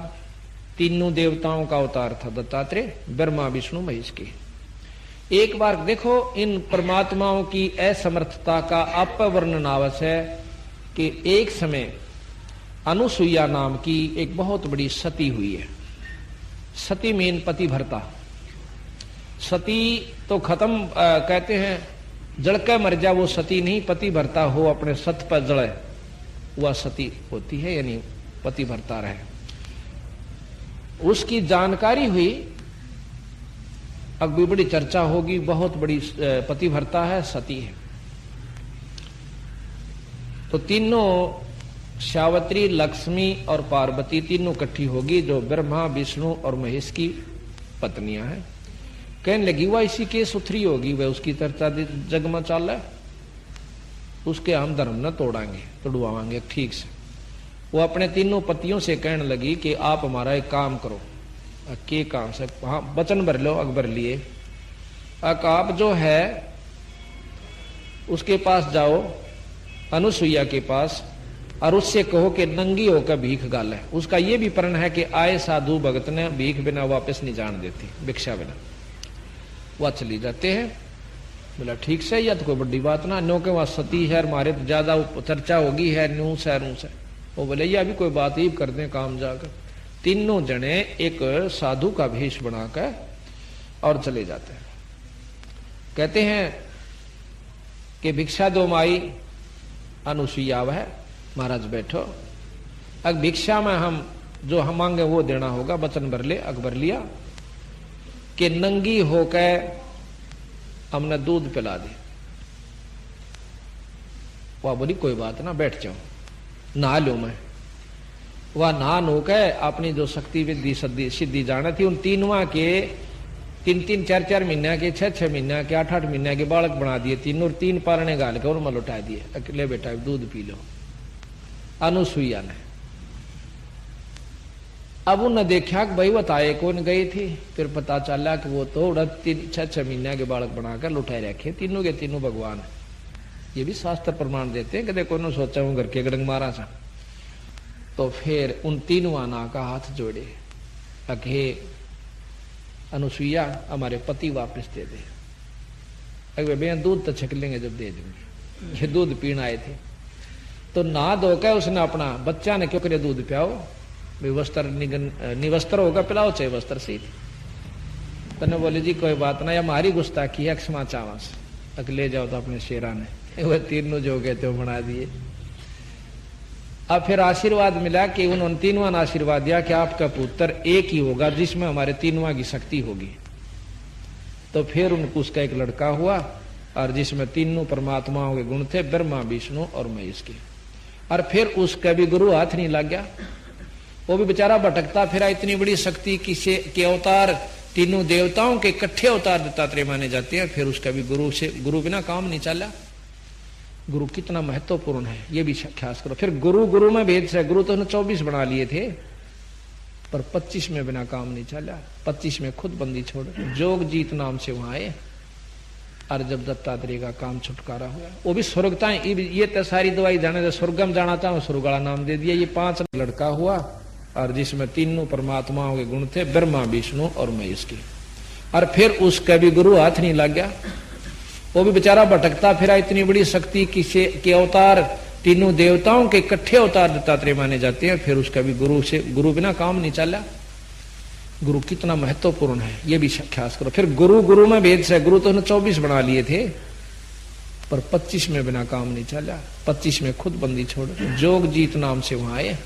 तीनों देवताओं का अवतार था दत्तात्रेय, ब्रह्मा विष्णु महेश के। एक बार देखो इन परमात्माओं की असमर्थता का अपवर्णन आवश्यक है कि एक समय अनुसुईया नाम की एक बहुत बड़ी सती हुई है। सती मेन पति भरता। सती तो खत्म कहते हैं जड़के मर जा वो सती नहीं, पति भरता हो अपने सत पर जड़े वह सती होती है, यानी पति भरता रहे। उसकी जानकारी हुई, अब भी बड़ी चर्चा होगी, बहुत बड़ी पति भरता है, सती है। तो तीनों सावित्री, लक्ष्मी और पार्वती तीनों इकट्ठी होगी, जो ब्रह्मा विष्णु और महेश की पत्नियां हैं। कहने लगी वह इसी के सुथरी होगी, वह उसकी चर्चा जग में चाल है, उसके हम धर्म न तोड़ाएंगे, तोड़वाएंगे ठीक से। वो अपने तीनों पतियों से कहने लगी कि आप हमारा एक काम करो। के काम से? हाँ, वचन भर लो। अकबर लिए आप जो है उसके पास जाओ, अनुसुईया के पास, और उससे कहो कि नंगी होकर भीख गाले। उसका ये भी प्रण है कि आए साधु भगत ने भीख बिना वापस नहीं जान देती, भिक्षा बिना। वह चली जाते हैं। बोला ठीक से, यह तो कोई बड़ी बात ना, नो के वहां सती है, हमारे तो ज्यादा चर्चा होगी है, न्यू से रू से। वो बोले यह भी कोई बात ही कर दे काम जाकर। तीनों जने एक साधु का भेष बनाकर और चले जाते हैं। कहते हैं कि भिक्षा दो माई। अनुसुईया वह महाराज बैठो, अब भिक्षा में हम जो हम मांगे वो देना होगा, वचन भर ले। अकबर लिया कि नंगी होकर हमने दूध पिला दे। वह बोली कोई बात ना, बैठ जाओ, नहा लो। मैं वह नहा नो के अपनी जो शक्ति विद्धि सिद्धि जाना थी, उन तीनों के 3-3, 4-4 महीना के, 6-6 महीना के, 8-8 महीना के बालक बना दिए तीनों, और 3 पारने गाल के उनमें लौटा दिए। अकेले बेटा दूध पी लो। अनुसुईया ने अब उन्हें देखा कि भाई बताए कौन गई थी। फिर पता चला कि वो तो 6-6 महीना के बालक बनाकर लुटाए रखे, तीनों के तीनों भगवान है। ये भी शास्त्र प्रमाण देते हैं कि देखो उन्होंने सोचा हूं घर के गड़ंग मारा सा। तो फिर उन तीनों आना का हाथ जोड़े, अके अनुसुईया हमारे पति वापस दे दे। अगर बेन दूध तो छक लेंगे जब दे देंगे। ये दूध पीना आए थे। तो नहा धोकर उसने अपना बच्चा ने क्यों करे दूध पियाओ, वस्त्र निवस्त्र होगा पिलाओ, चाहे वस्त्र से। तने बोले जी कोई बात ना, हमारी गुस्ताखी है, क्षमा चावस। तक ले जाओ तो अपने शेरा ने वह तीनों जो कहते हो बना दिए। अब फिर आशीर्वाद मिला कि उन तीनों ने आशीर्वाद दिया कि आपका पुत्र एक ही होगा जिसमें हमारे तीनों की शक्ति होगी। तो फिर उनको उसका एक लड़का हुआ, और जिसमें तीनों परमात्माओं के गुण थे, ब्रह्मा विष्णु और महेश के। और फिर उसका भी गुरु हाथ नहीं लग गया, वो भी बेचारा भटकता फिरा। इतनी बड़ी शक्ति किसे के अवतार तीनों देवताओं के इकट्ठे अवतार दत्तात्रेय माने जाते हैं, फिर उसका भी गुरु बिना काम नहीं चला। गुरु कितना महत्वपूर्ण है ये भी ख्यास करो। फिर गुरु में भेद से, गुरु तो उन्होंने 24 बना लिए थे, पर 25 में बिना काम नहीं चला। 25 में खुद बंदी छोड़ जोग जीत नाम से वहां आए, और जब दत्तात्रेय का काम छुटकारा हुआ, वो भी स्वर्गता। ये तो सारी दवाई जाने, स्वर्गम जाना था, स्वर्ग वाला नाम दे दिया। ये 5 लड़का हुआ, और जिसमें तीनों परमात्माओं के गुण थे, ब्रह्मा विष्णु और महेश के। और फिर उसका भी गुरु हाथ नहीं लग गया, वो भी बेचारा भटकता फिरा। इतनी बड़ी शक्ति के अवतार, तीनों देवताओं के इकट्ठे अवतार दत्तात्रेय माने जाते हैं, फिर उसका भी गुरु बिना काम नहीं चला। गुरु कितना महत्वपूर्ण है ये भी ख्यास करो। फिर गुरु में भेद से, गुरु तो उन्होंने 24 बना लिए थे, पर 25 में बिना काम नहीं चला। 25 में खुद बंदी छोड़ जोग जीत नाम से वहां आए,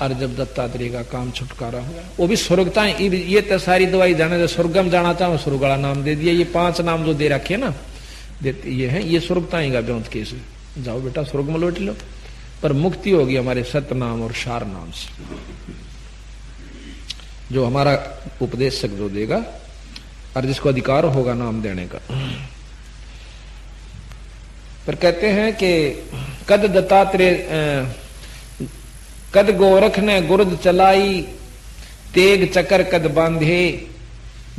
और जब दत्तात्रेय का काम छुटकारा हुआ, वो भी स्वर्गता। ये तो सारी दवाई जाने, स्वर्गम जाना था, स्वर्ग वाला नाम दे दिया। ये 5 नाम जो दे रखे ना, ये है, ये स्वर्गता ही का ब्योंत केस। जाओ बेटा स्वर्ग में लौट लो, पर मुक्ति होगी हमारे सतनाम और शार नाम से, जो हमारा उपदेशक जो देगा, और जिसको अधिकार होगा नाम देने का। पर कहते हैं कि कद दत्तात्रेय कद गोरख ने गुरुद चलाई, तेग चकर कद बांधे,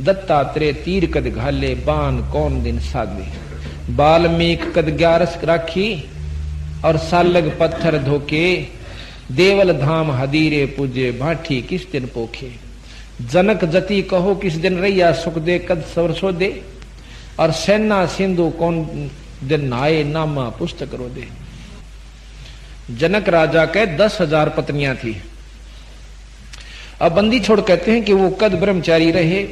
दत्तात्रेय तीर कद घाले, बाण कौन दिन साधे। बाल्मीक कद 11 राखी, और सालग पत्थर धोके, देवल धाम हदीरे पूजे, भाठी किस दिन पोखे। जनक जति कहो किस दिन रैया, सुख दे कद सरसो दे, और सेना सिंधु कौन दिन नाये, नामा पुस्तक रो दे। जनक राजा के 10,000 पत्नियां थी। अब बंदी छोड़ कहते हैं कि वो कद ब्रह्मचारी रहे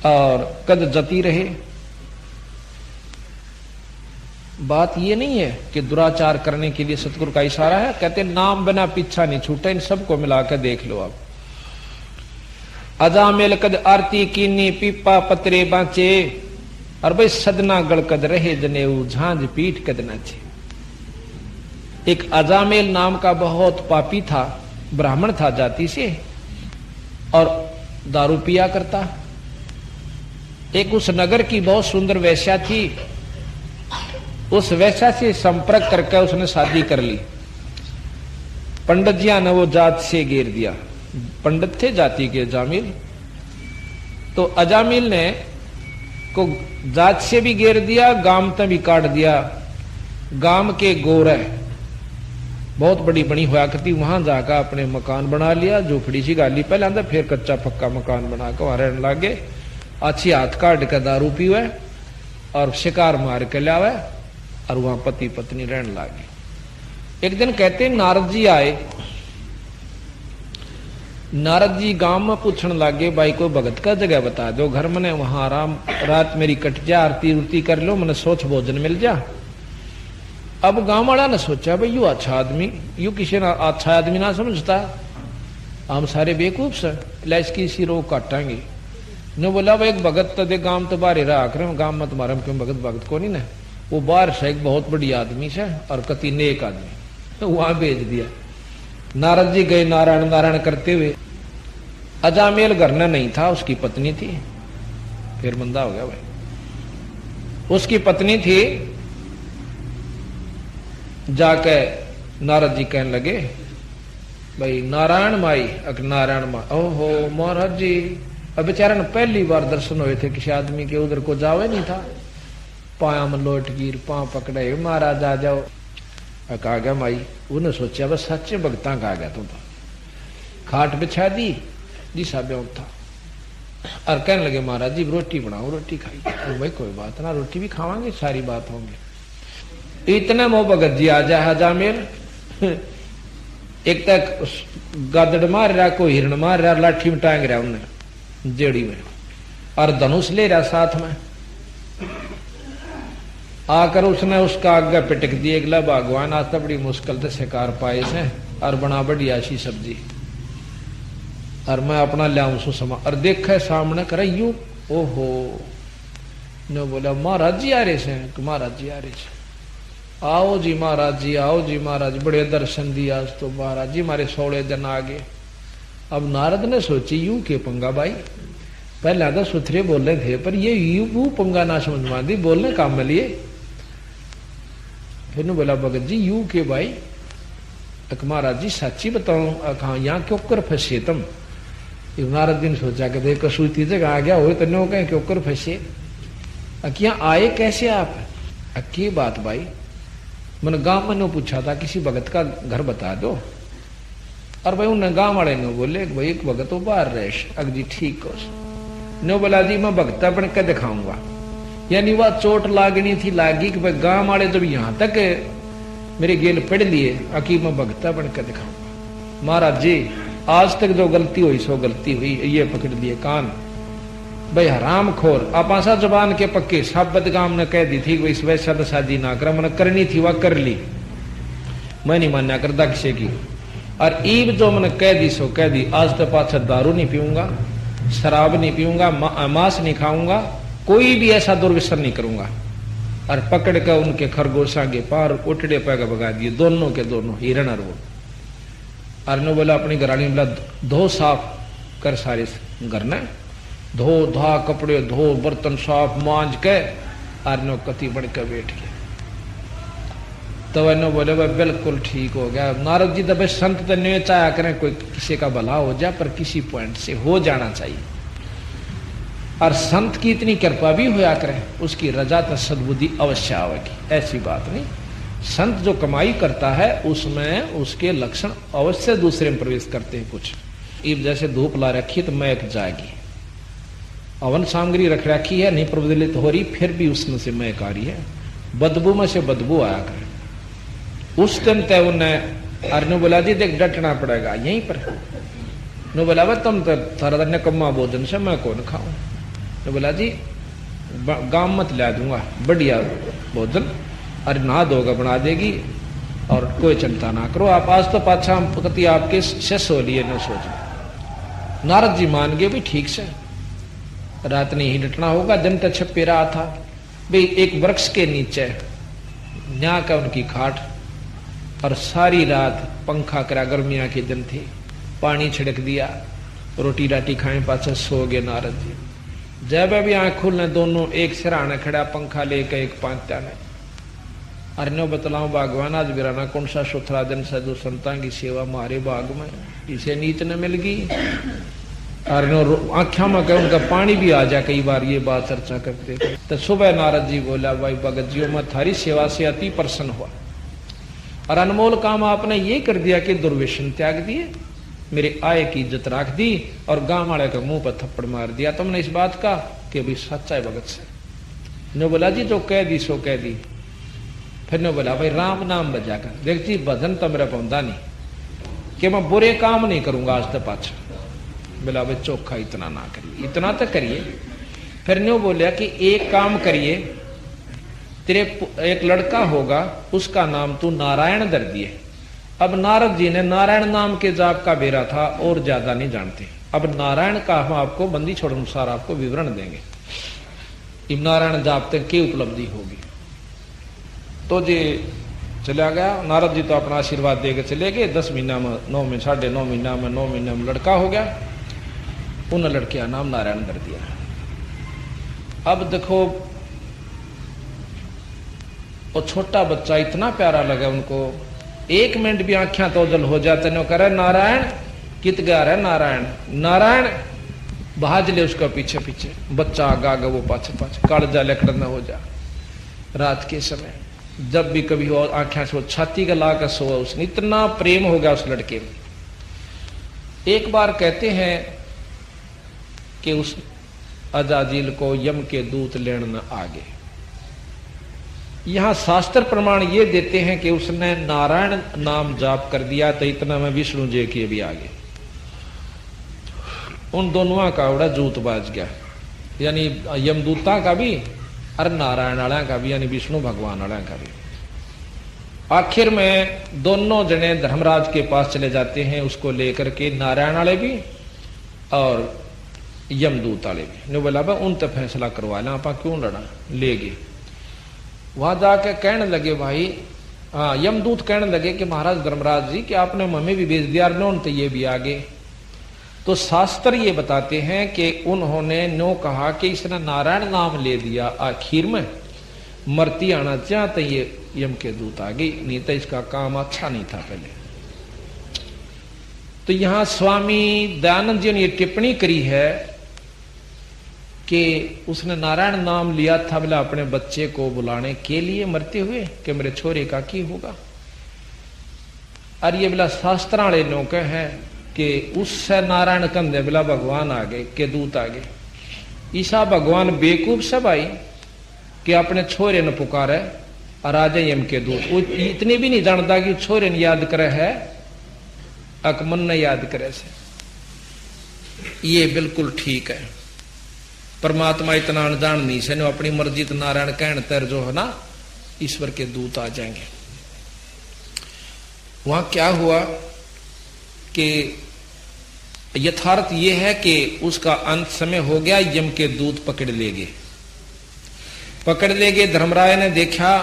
और कद जती रहे। बात ये नहीं है कि दुराचार करने के लिए सतगुरु का इशारा है, कहते नाम बिना पीछा नहीं छूटा। इन सबको मिलाकर देख लो आप। अजामेल कद आरती कीनी, पीपा पत्रे बांचे, और भाई सदना गड़कद रहे जनेऊ, झांझ पीठ कद नाचे। एक अजामेल नाम का बहुत पापी था, ब्राह्मण था जाति से, और दारू पिया करता। एक उस नगर की बहुत सुंदर वेश्या थी, उस वेश्या से संपर्क करके उसने शादी कर ली। पंडित जिया ने वो जात से घेर दिया। पंडित थे जाति के अजामिल, तो अजामिल ने को जात से भी घेर दिया, गांव तक भी काट दिया। गांव के गोरे बहुत बड़ी बनी हुआ करती, वहां जाकर अपने मकान बना लिया, झोपड़ी सी गाली पहले आंदा, फिर कच्चा पक्का मकान बनाकर वहां रहने लगे। अच्छी हाथ काट कर दारू पीवे और शिकार मार के लावे, और वहां पति पत्नी रहने लगे। एक दिन कहते नारद जी आए। नारद जी गांव में पूछने लगे, भाई कोई भगत का जगह बता दो, घर में वहां आराम रात मेरी कट जा, आरती उरती कर लो, मैंने सोच भोजन मिल जा। अब गांव वाला ने सोचा भाई यू अच्छा आदमी, यू किसी ना अच्छा आदमी ना समझता, हम सारे बेवकूफ से ला इसकी इसी रोग काटांगे। ने बोला भाई एक भगत तो दे, गांव तो बाहर रहा कर, गांव में तुम्हारा क्यों भगत भगत को नहीं ना। वो बाहर से एक बहुत बड़ी आदमी से, और कति नेक आदमी, तो वहां भेज दिया। नारद जी गए नारायण नारायण करते हुए। अजामेल घर में नहीं था, उसकी पत्नी थी। फिर मंदा हो गया भाई। उसकी पत्नी थी। जाके नारद जी कहने लगे, भाई नारायण माई, अक नारायण माई। ओहो महाराज जी, अब बेचारा ने पहली बार दर्शन हुए थे किसी आदमी के, उधर को जावे नहीं था। पाया में लोट गिर, पांव पकड़े, महाराज आ जाओ। कहा गया माई, उन्हें सोचा बस सच्चे भगता कहा गया तुम तो। खाट बिछा दी, जिसा ब्यों था, और कहने लगे महाराज जी रोटी बनाओ, रोटी खाई। भाई कोई बात ना, रोटी भी खावांगे, सारी बात होंगे। इतने मो भगत जी आ जाए अजामेल। एक तक गादड़ मार रहा, कोई हिरण मार रहा, लाठी में टांग रहा उन्हें जेड़ी में, और धनुष ले रहा साथ में। आकर उसने उसका आगे पिटक दिया, अगला भगवान आज तो बड़ी मुश्किल से शिकार पाए से, और बना बढ़िया सी सब्जी, और मैं अपना लियाऊं सो समा, और देखे सामने करे यू। ओहो ने बोला महाराज जी आ रहे से, महाराज जी आ रहे से। आओ जी महाराज जी, आओ जी महाराज, बड़े दर्शन दिया आज तो महाराज जी, हमारे 16 जन आ गए। अब नारद ने सोची यूं के पंगा भाई, पहले तो सुथरे बोल रहे थे, पर ये यू पंगा ना समझ मांदी, बोलने काम में लिए। फिर बोला भगत जी यू के भाई, महाराज जी सच्ची बताऊं कहा यहाँ क्यों कर फंसे तुम। नारद जी ने सोचा कि देख कसूती जगह आ गया हो तो कहें क्यों कर फंसे, यहाँ आए कैसे आप। की बात भाई, मैंने गांव में पूछा था किसी भगत का घर बता दो, और भाई उन्हें गांव वाले ने बोले भाई एक भगत वो बाहर रहे। अगजी ठीक हो नो बोला जी मैं भगता बन के दिखाऊंगा। यानी वह चोट लागनी थी लागी कि भाई गांव वाले जब यहां तक मेरे गेल पढ़ लिए अकी मैं भगता बन के दिखाऊंगा। महाराज जी आज तक जो गलती हुई सो गलती हुई, ये पकड़ लिए कान भाई हराम खोर। आप आशा जबान के पक्के सब बदगाम ने कह दी थी वैसे वैसा शादी ना कर, मैंने करनी थी वह कर ली, मैं नहीं मान्या कर दक्षे की। और ईब जो मैंने कह दी सो कह दी, आज तो पाछा दारू नहीं पीऊंगा, शराब नहीं पीऊंगा, मांस नहीं खाऊंगा, कोई भी ऐसा दुर्व्यसन नहीं करूंगा। और पकड़ कर उनके खरगोशा के पार उठड़े पैगा भगा दिए, दोनों के दोनों, हिरण और वो। और बोला अपनी घरानी बोला धो साफ कर सारे घर ने, धो धा कपड़े धो बर्तन साफ मांझ के, और कति बढ़ के बैठ गया। तो वह बोले वह बिल्कुल ठीक हो गया। नारद जी तो संत तो नहीं चाहा करें कोई किसी का भला हो जाए, पर किसी पॉइंट से हो जाना चाहिए। और संत की इतनी कृपा भी होया करें, उसकी रजा तो सद्बुद्धि अवश्य आवेगी, ऐसी बात नहीं। संत जो कमाई करता है उसमें उसके लक्षण अवश्य दूसरे में प्रवेश करते हैं। कुछ ईब जैसे धूप ला रखी तो महक जाएगी, अवन सामग्री रख रखी है नहीं प्रज्वलित हो रही, फिर भी उसमें से महक आ रही है, बदबू में से बदबू आया करे। उस दिन तय उन्हें अरनु बोला जी देख डटना पड़ेगा यहीं पर। नो बोला वह तुम तो थारा निकम्मा भोजन से मैं कौन खाऊं। तो बोला जी गांव मत ला दूंगा, बढ़िया भोजन अरे नहा धोगा बना देगी, और कोई चिंता ना करो आप। आज तो पाछा हम पति आपके शिष्य हो लिए न सोच। नारद जी मान गए भी ठीक से, रात नहीं ही डटना होगा। दिन तो छपे रहा था भाई, एक वृक्ष के नीचे यहाँ का उनकी खाट, और सारी रात पंखा करा, गर्मियां के दिन थे, पानी छिड़क दिया, रोटी राटी खाए, पाछा सो गए नारद जी। जब भी आंख खुलने दोनों एक सिराने खड़ा, पंखा लेकर एक पांचा ने। अरण्यो बतलाऊं भगवान आज बिराना कौन सा सुथरा दिन से जो संतान की सेवा मारे बाग में इसे नीच न मिल गई। अरण्यो आख्या में कह उनका पानी भी आ जाए, कई बार ये बात चर्चा करते। तो सुबह नारद जी बोला भाई भगत जी मैं थारी सेवा से अति प्रसन्न हुआ, और अनमोल काम आपने ये कर दिया कि दुर्व्यसन त्याग दिए, मेरे आय की इज्जत रख दी, और गांव वाले का मुंह पर थप्पड़ मार दिया तुमने इस बात का कि अभी सच्चा है भगत से। ने बोला जी जो कह दी सो कह दी। फिर ने बोला भाई राम नाम बजा कर देख जी, भजन तो मेरा पौधा नहीं कि मैं बुरे काम नहीं करूंगा आज तक पाछा। बोला भाई चोखा इतना ना करिए, इतना तो करिए। फिर ने बोलिया कि एक काम करिए, तेरे एक लड़का होगा उसका नाम तू नारायण धर दिए। अब नारद जी ने नारायण नाम के जाप का बेरा था और ज्यादा नहीं जानते, अब नारायण का हम आपको बंदी छोड़ अनुसार आपको विवरण देंगे, इब नारायण जाप तक की उपलब्धि होगी। तो जी चला गया नारद जी, तो अपना आशीर्वाद देकर चले गए। 10 महीना में 9 में 9.5 महीना में 9 महीना में लड़का हो गया, उन लड़के का नाम नारायण धर दिया। अब देखो वो छोटा बच्चा इतना प्यारा लगा उनको, 1 मिनट भी आंखें तो जल हो जाते न करे नारायण कित गा रहा है नारायण नारायण, भाज ले उसका पीछे पीछे, बच्चा आगा आगा वो पाछे पाछे, कालजा लकड़ न हो जा। रात के समय जब भी कभी हो आंखें सो छाती का ला कर सोआ, उसने इतना प्रेम हो गया उस लड़के में। एक बार कहते हैं कि उस अजाजिल को यम के दूत लेने न आगे। यहां शास्त्र प्रमाण ये देते हैं कि उसने नारायण नाम जाप कर दिया तो इतना में विष्णु जी के भी आगे। उन दोनों का बड़ा जूत बाज गया, यानी यमदूता का भी और नारायण वाला का भी, यानी विष्णु भगवान वाला का भी। आखिर में दोनों जने धर्मराज के पास चले जाते हैं उसको लेकर के, नारायण वाले भी और यमदूत वाले भी। ने बोला उन तो फैसला करवा लें, आप क्यों लड़ा, ले गए। वहां जाके कहने लगे भाई, हाँ यमदूत कहने लगे कि महाराज धर्मराज जी कि आपने हमें भी भेज दिया, तो ये भी आगे। तो शास्त्र ये बताते हैं कि उन्होंने नो कहा कि इसने नारायण नाम ले दिया आखिर में, मरती आना चाहते ये यम के दूत आ गई, नहीं तो इसका काम अच्छा नहीं था पहले। तो यहां स्वामी दयानंद जी ने ये टिप्पणी करी है कि उसने नारायण नाम लिया था बोला अपने बच्चे को बुलाने के लिए मरते हुए कि मेरे छोरे का की होगा। और ये बोला शास्त्र वाले लोग हैं कि उससे नारायण कंधे बोला भगवान आ गए के दूत आ गए। ईसा भगवान बेकूफ से भाई कि अपने छोरे ने पुकारे और आ जाए यम के दूत। वो इतने भी नहीं जानता कि छोरे ने याद करे है अकमन ने याद करे से। ये बिल्कुल ठीक है। परमात्मा इतना अनजान नहीं से अपनी मर्जी तो नारायण कहन तर जो है ना ईश्वर के दूत आ जाएंगे। वहां क्या हुआ कि यथार्थ ये है कि उसका अंत समय हो गया, यम के दूत पकड़ ले गए। धर्मराय ने देखा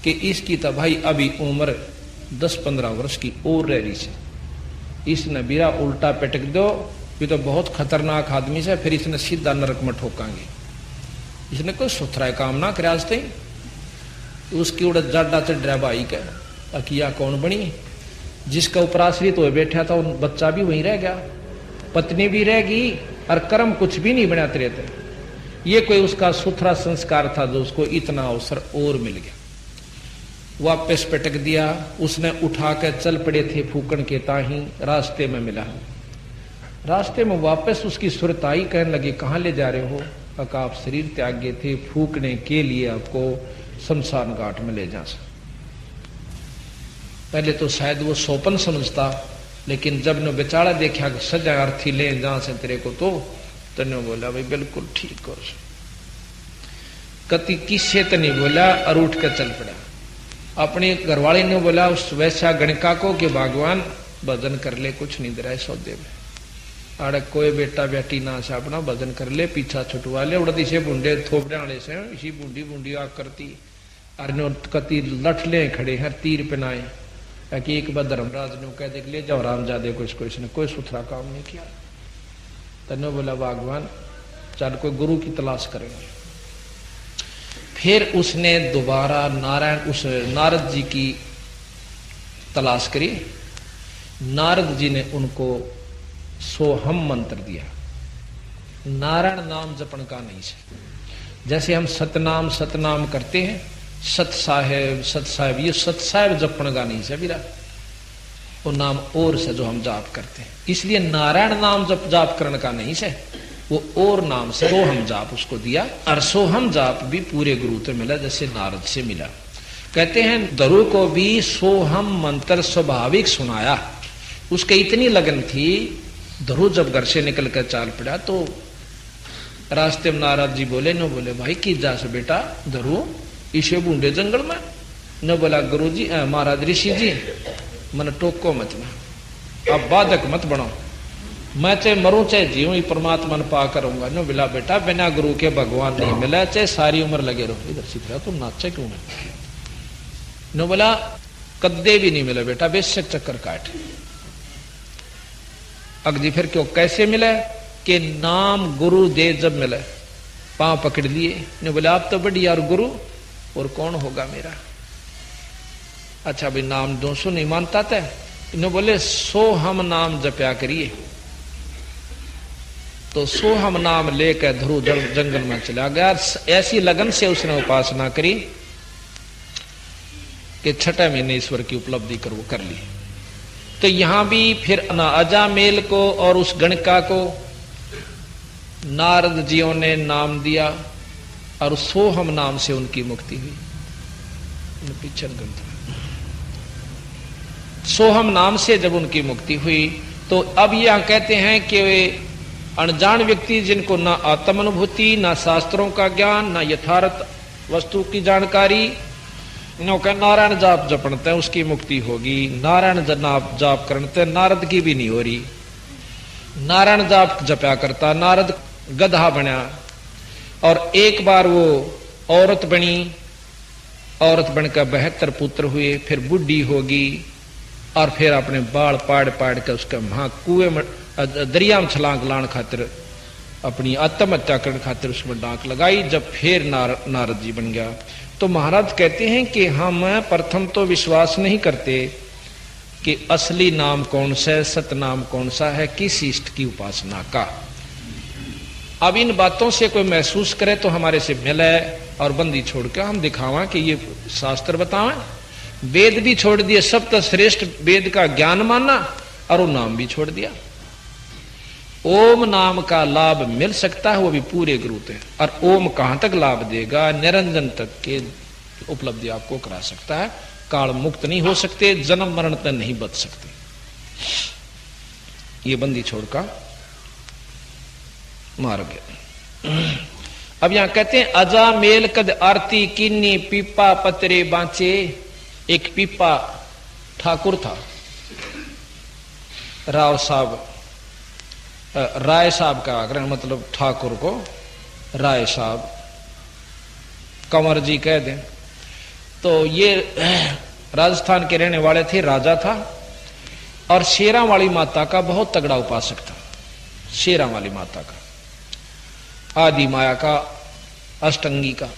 कि इसकी तो भाई अभी उम्र 10-15 वर्ष की और रह रही से, इसने बीरा उल्टा पटक दो, ये तो बहुत खतरनाक आदमी से, फिर इसने सीधा नरक में ठोकांगे। इसने कोई सुथरा काम ना करे आज तक। उसकी उड़ जाडा से डरा भाई का अकिया कौन बनी, जिसका ऊपर आश्रित हो बैठा था बच्चा भी वहीं रह गया, पत्नी भी रह गई और कर्म कुछ भी नहीं बनाते रहते। ये कोई उसका सुथरा संस्कार था जो उसको इतना अवसर और मिल गया। वापस पटक दिया, उसने उठा कर चल पड़े थे फूकन के ताही, रास्ते में मिला। रास्ते में वापस उसकी सुरत आई, कहने लगी कहां ले जा रहे हो? अका आप शरीर त्याग गए थे, फूकने के लिए आपको शमशान घाट में ले जा सकते। पहले तो शायद वो सोपन समझता, लेकिन जब ने बेचारा देखा कि सजा अर्थी ले जहां से तेरे को, तो तने बोला भाई बिल्कुल ठीक हो। कति किससे तो नहीं बोला और उठ कर चल पड़ा। अपने घरवाले ने बोला उस वैसा गणिका को कि भगवान भजन कर ले, कुछ नहीं दे रहा है सौदे में, अड़क कोई बेटा बेटी ना से अपना भजन कर ले, पीछा छुटवा ले। उड़ती से बूंदे थोपड़े वाले से इसी बूंदी बूंदी आग करती, अरे कति लठ ले खड़े हैं तीर पहनाए कि एक बार धर्मराज ने कह दे ले जाओ रामजादे को, इसको इसने कोई सुथरा काम नहीं किया। तने बोला भगवान चल कोई गुरु की तलाश करेंगे। फिर उसने दोबारा उस नारद जी की तलाश करी। नारद जी ने उनको सोहम मंत्र दिया। नारायण नाम जपन का नहीं से, जैसे हम सतनाम करते हैं, सत साहेब ये सत साहेब जपन का नहीं से बिरा, वो नाम और से जो हम जाप करते हैं। इसलिए नारायण नाम जाप करने का नहीं से, वो और नाम से सोहम जाप उसको दिया। और सोहम जाप भी पूरे गुरु से मिला जैसे नारद से मिला। कहते हैं दरु को भी सोहम मंत्र स्वाभाविक सुनाया। उसके इतनी लगन थी, दरु जब घर से निकल कर चाल पड़ा तो रास्ते में नारद जी बोले भाई की जा से बेटा दरु इसे बूंदे जंगल में न बोला गुरु जी महाराज ऋषि जी मन टोको मत ना, अब बाधक मत बनो, मैं चाहे मरूं चाहे जीऊं ही परमात्मा ने पा करूंगा। नो बोला बेटा बिना गुरु के भगवान नहीं मिला, चाहे सारी उम्र लगे रहो। इधर सीख रहा तुम नाचे क्यों है? नो बोला कद्दे भी नहीं मिला बेटा, बेशक चक्कर काट। अगली फिर क्यों कैसे मिला कि नाम गुरु दे जब मिला, पांव पकड़ लिए। ने बोला आप तो बढ़िया और गुरु और कौन होगा मेरा? अच्छा भाई नाम 200 नहीं मानता था। इन्होंने बोले सोहम नाम जप्या करिए। तो सोहम नाम लेकर ध्रुव जंगल में चला गया। ऐसी लगन से उसने उपासना करी कि 6 महीने ईश्वर की उपलब्धि कर ली। तो यहां भी फिर अजामेल को और उस गणिका को नारद जियों ने नाम दिया और सोहम नाम से उनकी मुक्ति हुई। पीछे ग्रंथ सोहम नाम से जब उनकी मुक्ति हुई तो अब यह कहते हैं कि वे अनजान व्यक्ति जिनको ना आत्म अनुभूति, ना शास्त्रों का ज्ञान, ना यथार्थ वस्तु की जानकारी, इन्होंने नारायण जाप जपनते उसकी मुक्ति होगी। नारायण जाप करते नारद की भी नहीं हो रही। नारायण जाप जपया करता नारद गधा बना और एक बार वो औरत बनी, औरत बनकर 72 पुत्र हुए, फिर बुढ़ी होगी और फिर अपने बाल पाड़ के उसके वहां कुएं में दरिया में छलांग लाने खातिर, अपनी आत्महत्या करने खातिर उसमें डांक लगाई। जब फिर नारद जी बन गया तो महाराज कहते हैं कि हम प्रथम तो विश्वास नहीं करते कि असली नाम कौन सा है, सत नाम कौन सा है, किस इष्ट की उपासना का। अब इन बातों से कोई महसूस करे तो हमारे से मिले और बंदी छोड़ के हम दिखावा कि ये शास्त्र बतावे। वेद भी छोड़ दिए, सप्त श्रेष्ठ वेद का ज्ञान माना और वो नाम भी छोड़ दिया। ओम नाम का लाभ मिल सकता है, वो भी पूरे गुरु थे। और ओम कहां तक लाभ देगा? निरंजन तक के उपलब्धि आपको करा सकता है। काल मुक्त नहीं हो सकते, जन्म मरण तक नहीं बच सकते। ये बंदी छोड़कर मार गया। अब यहां कहते हैं अजा मेल कद आरती किन्नी पीपा पतरे बांचे। एक पीपा ठाकुर था, राव साहब, राय साहब का आग्रह, मतलब ठाकुर को राय साहब, कंवर जी कह दें तो ये राजस्थान के रहने वाले थे, राजा था और शेरा वाली माता का बहुत तगड़ा उपासक था। शेरा वाली माता का, आदि माया का, अष्टंगी का।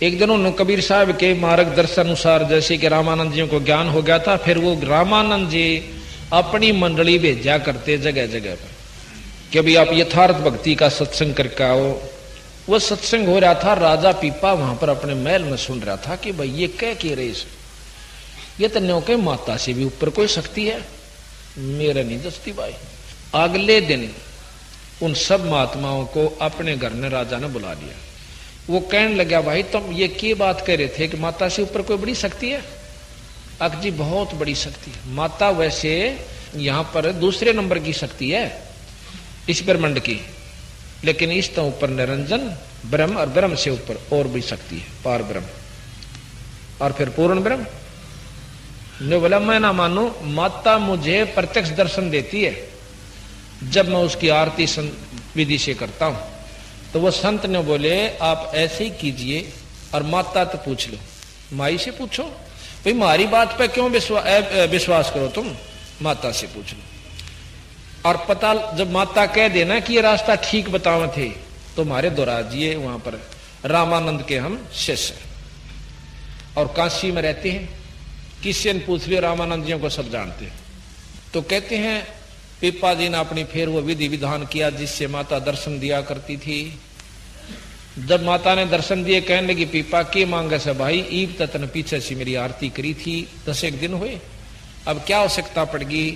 एक दिन उन्होंने कबीर साहब के मार्गदर्शन अनुसार, जैसे कि रामानंद जी को ज्ञान हो गया था, फिर वो रामानंद जी अपनी मंडली भेजा करते जगह जगह पर कि अभी आप यथार्थ भक्ति का सत्संग करके आओ। वो सत्संग हो रहा था, राजा पीपा वहां पर अपने महल में सुन रहा था कि भाई ये कह के रहे, ये तो न्यों के माता से भी ऊपर कोई शक्ति है, मेरा नहीं दस्ती भाई। अगले दिन उन सब महात्माओं को अपने घर में राजा ने बुला लिया। वो कहने लगा, भाई तुम ये की बात कह रहे थे कि माता से ऊपर कोई बड़ी शक्ति है? अक जी बहुत बड़ी शक्ति है। माता वैसे यहां पर दूसरे नंबर की शक्ति है इस ब्रह्मांड की, लेकिन इस तो ऊपर निरंजन ब्रह्म और ब्रह्म से ऊपर और भी शक्ति है, पार ब्रह्म और फिर पूर्ण ब्रह्म। ने बोला मैं ना मानू, माता मुझे प्रत्यक्ष दर्शन देती है जब मैं उसकी आरती विधि से करता हूं। तो वो संत ने बोले आप ऐसे ही कीजिए और माता तो पूछ लो, माई से पूछो भाई, हमारी बात पे क्यों विश्वास करो तुम, माता से पूछ लो। और पता जब माता कह देना कि ये रास्ता ठीक बतावे थे तो हमारे दोराजिए वहां पर रामानंद के हम शिष्य और काशी में रहते हैं, किसी ने पूछ लिया, रामानंद जी को सब जानते हैं। तो कहते हैं पीपा जी ने अपनी फिर वो विधि विधान किया जिससे माता दर्शन दिया करती थी। जब माता ने दर्शन दिए कहने लगी, पीपा के मांगे से भाई, ईब तक पीछे से मेरी आरती करी थी, 10 एक दिन हुए, अब क्या आवश्यकता पड़गी?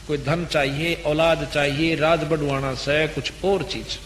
कोई धन चाहिए, औलाद चाहिए, राज बढ़वाना से कुछ और चीज।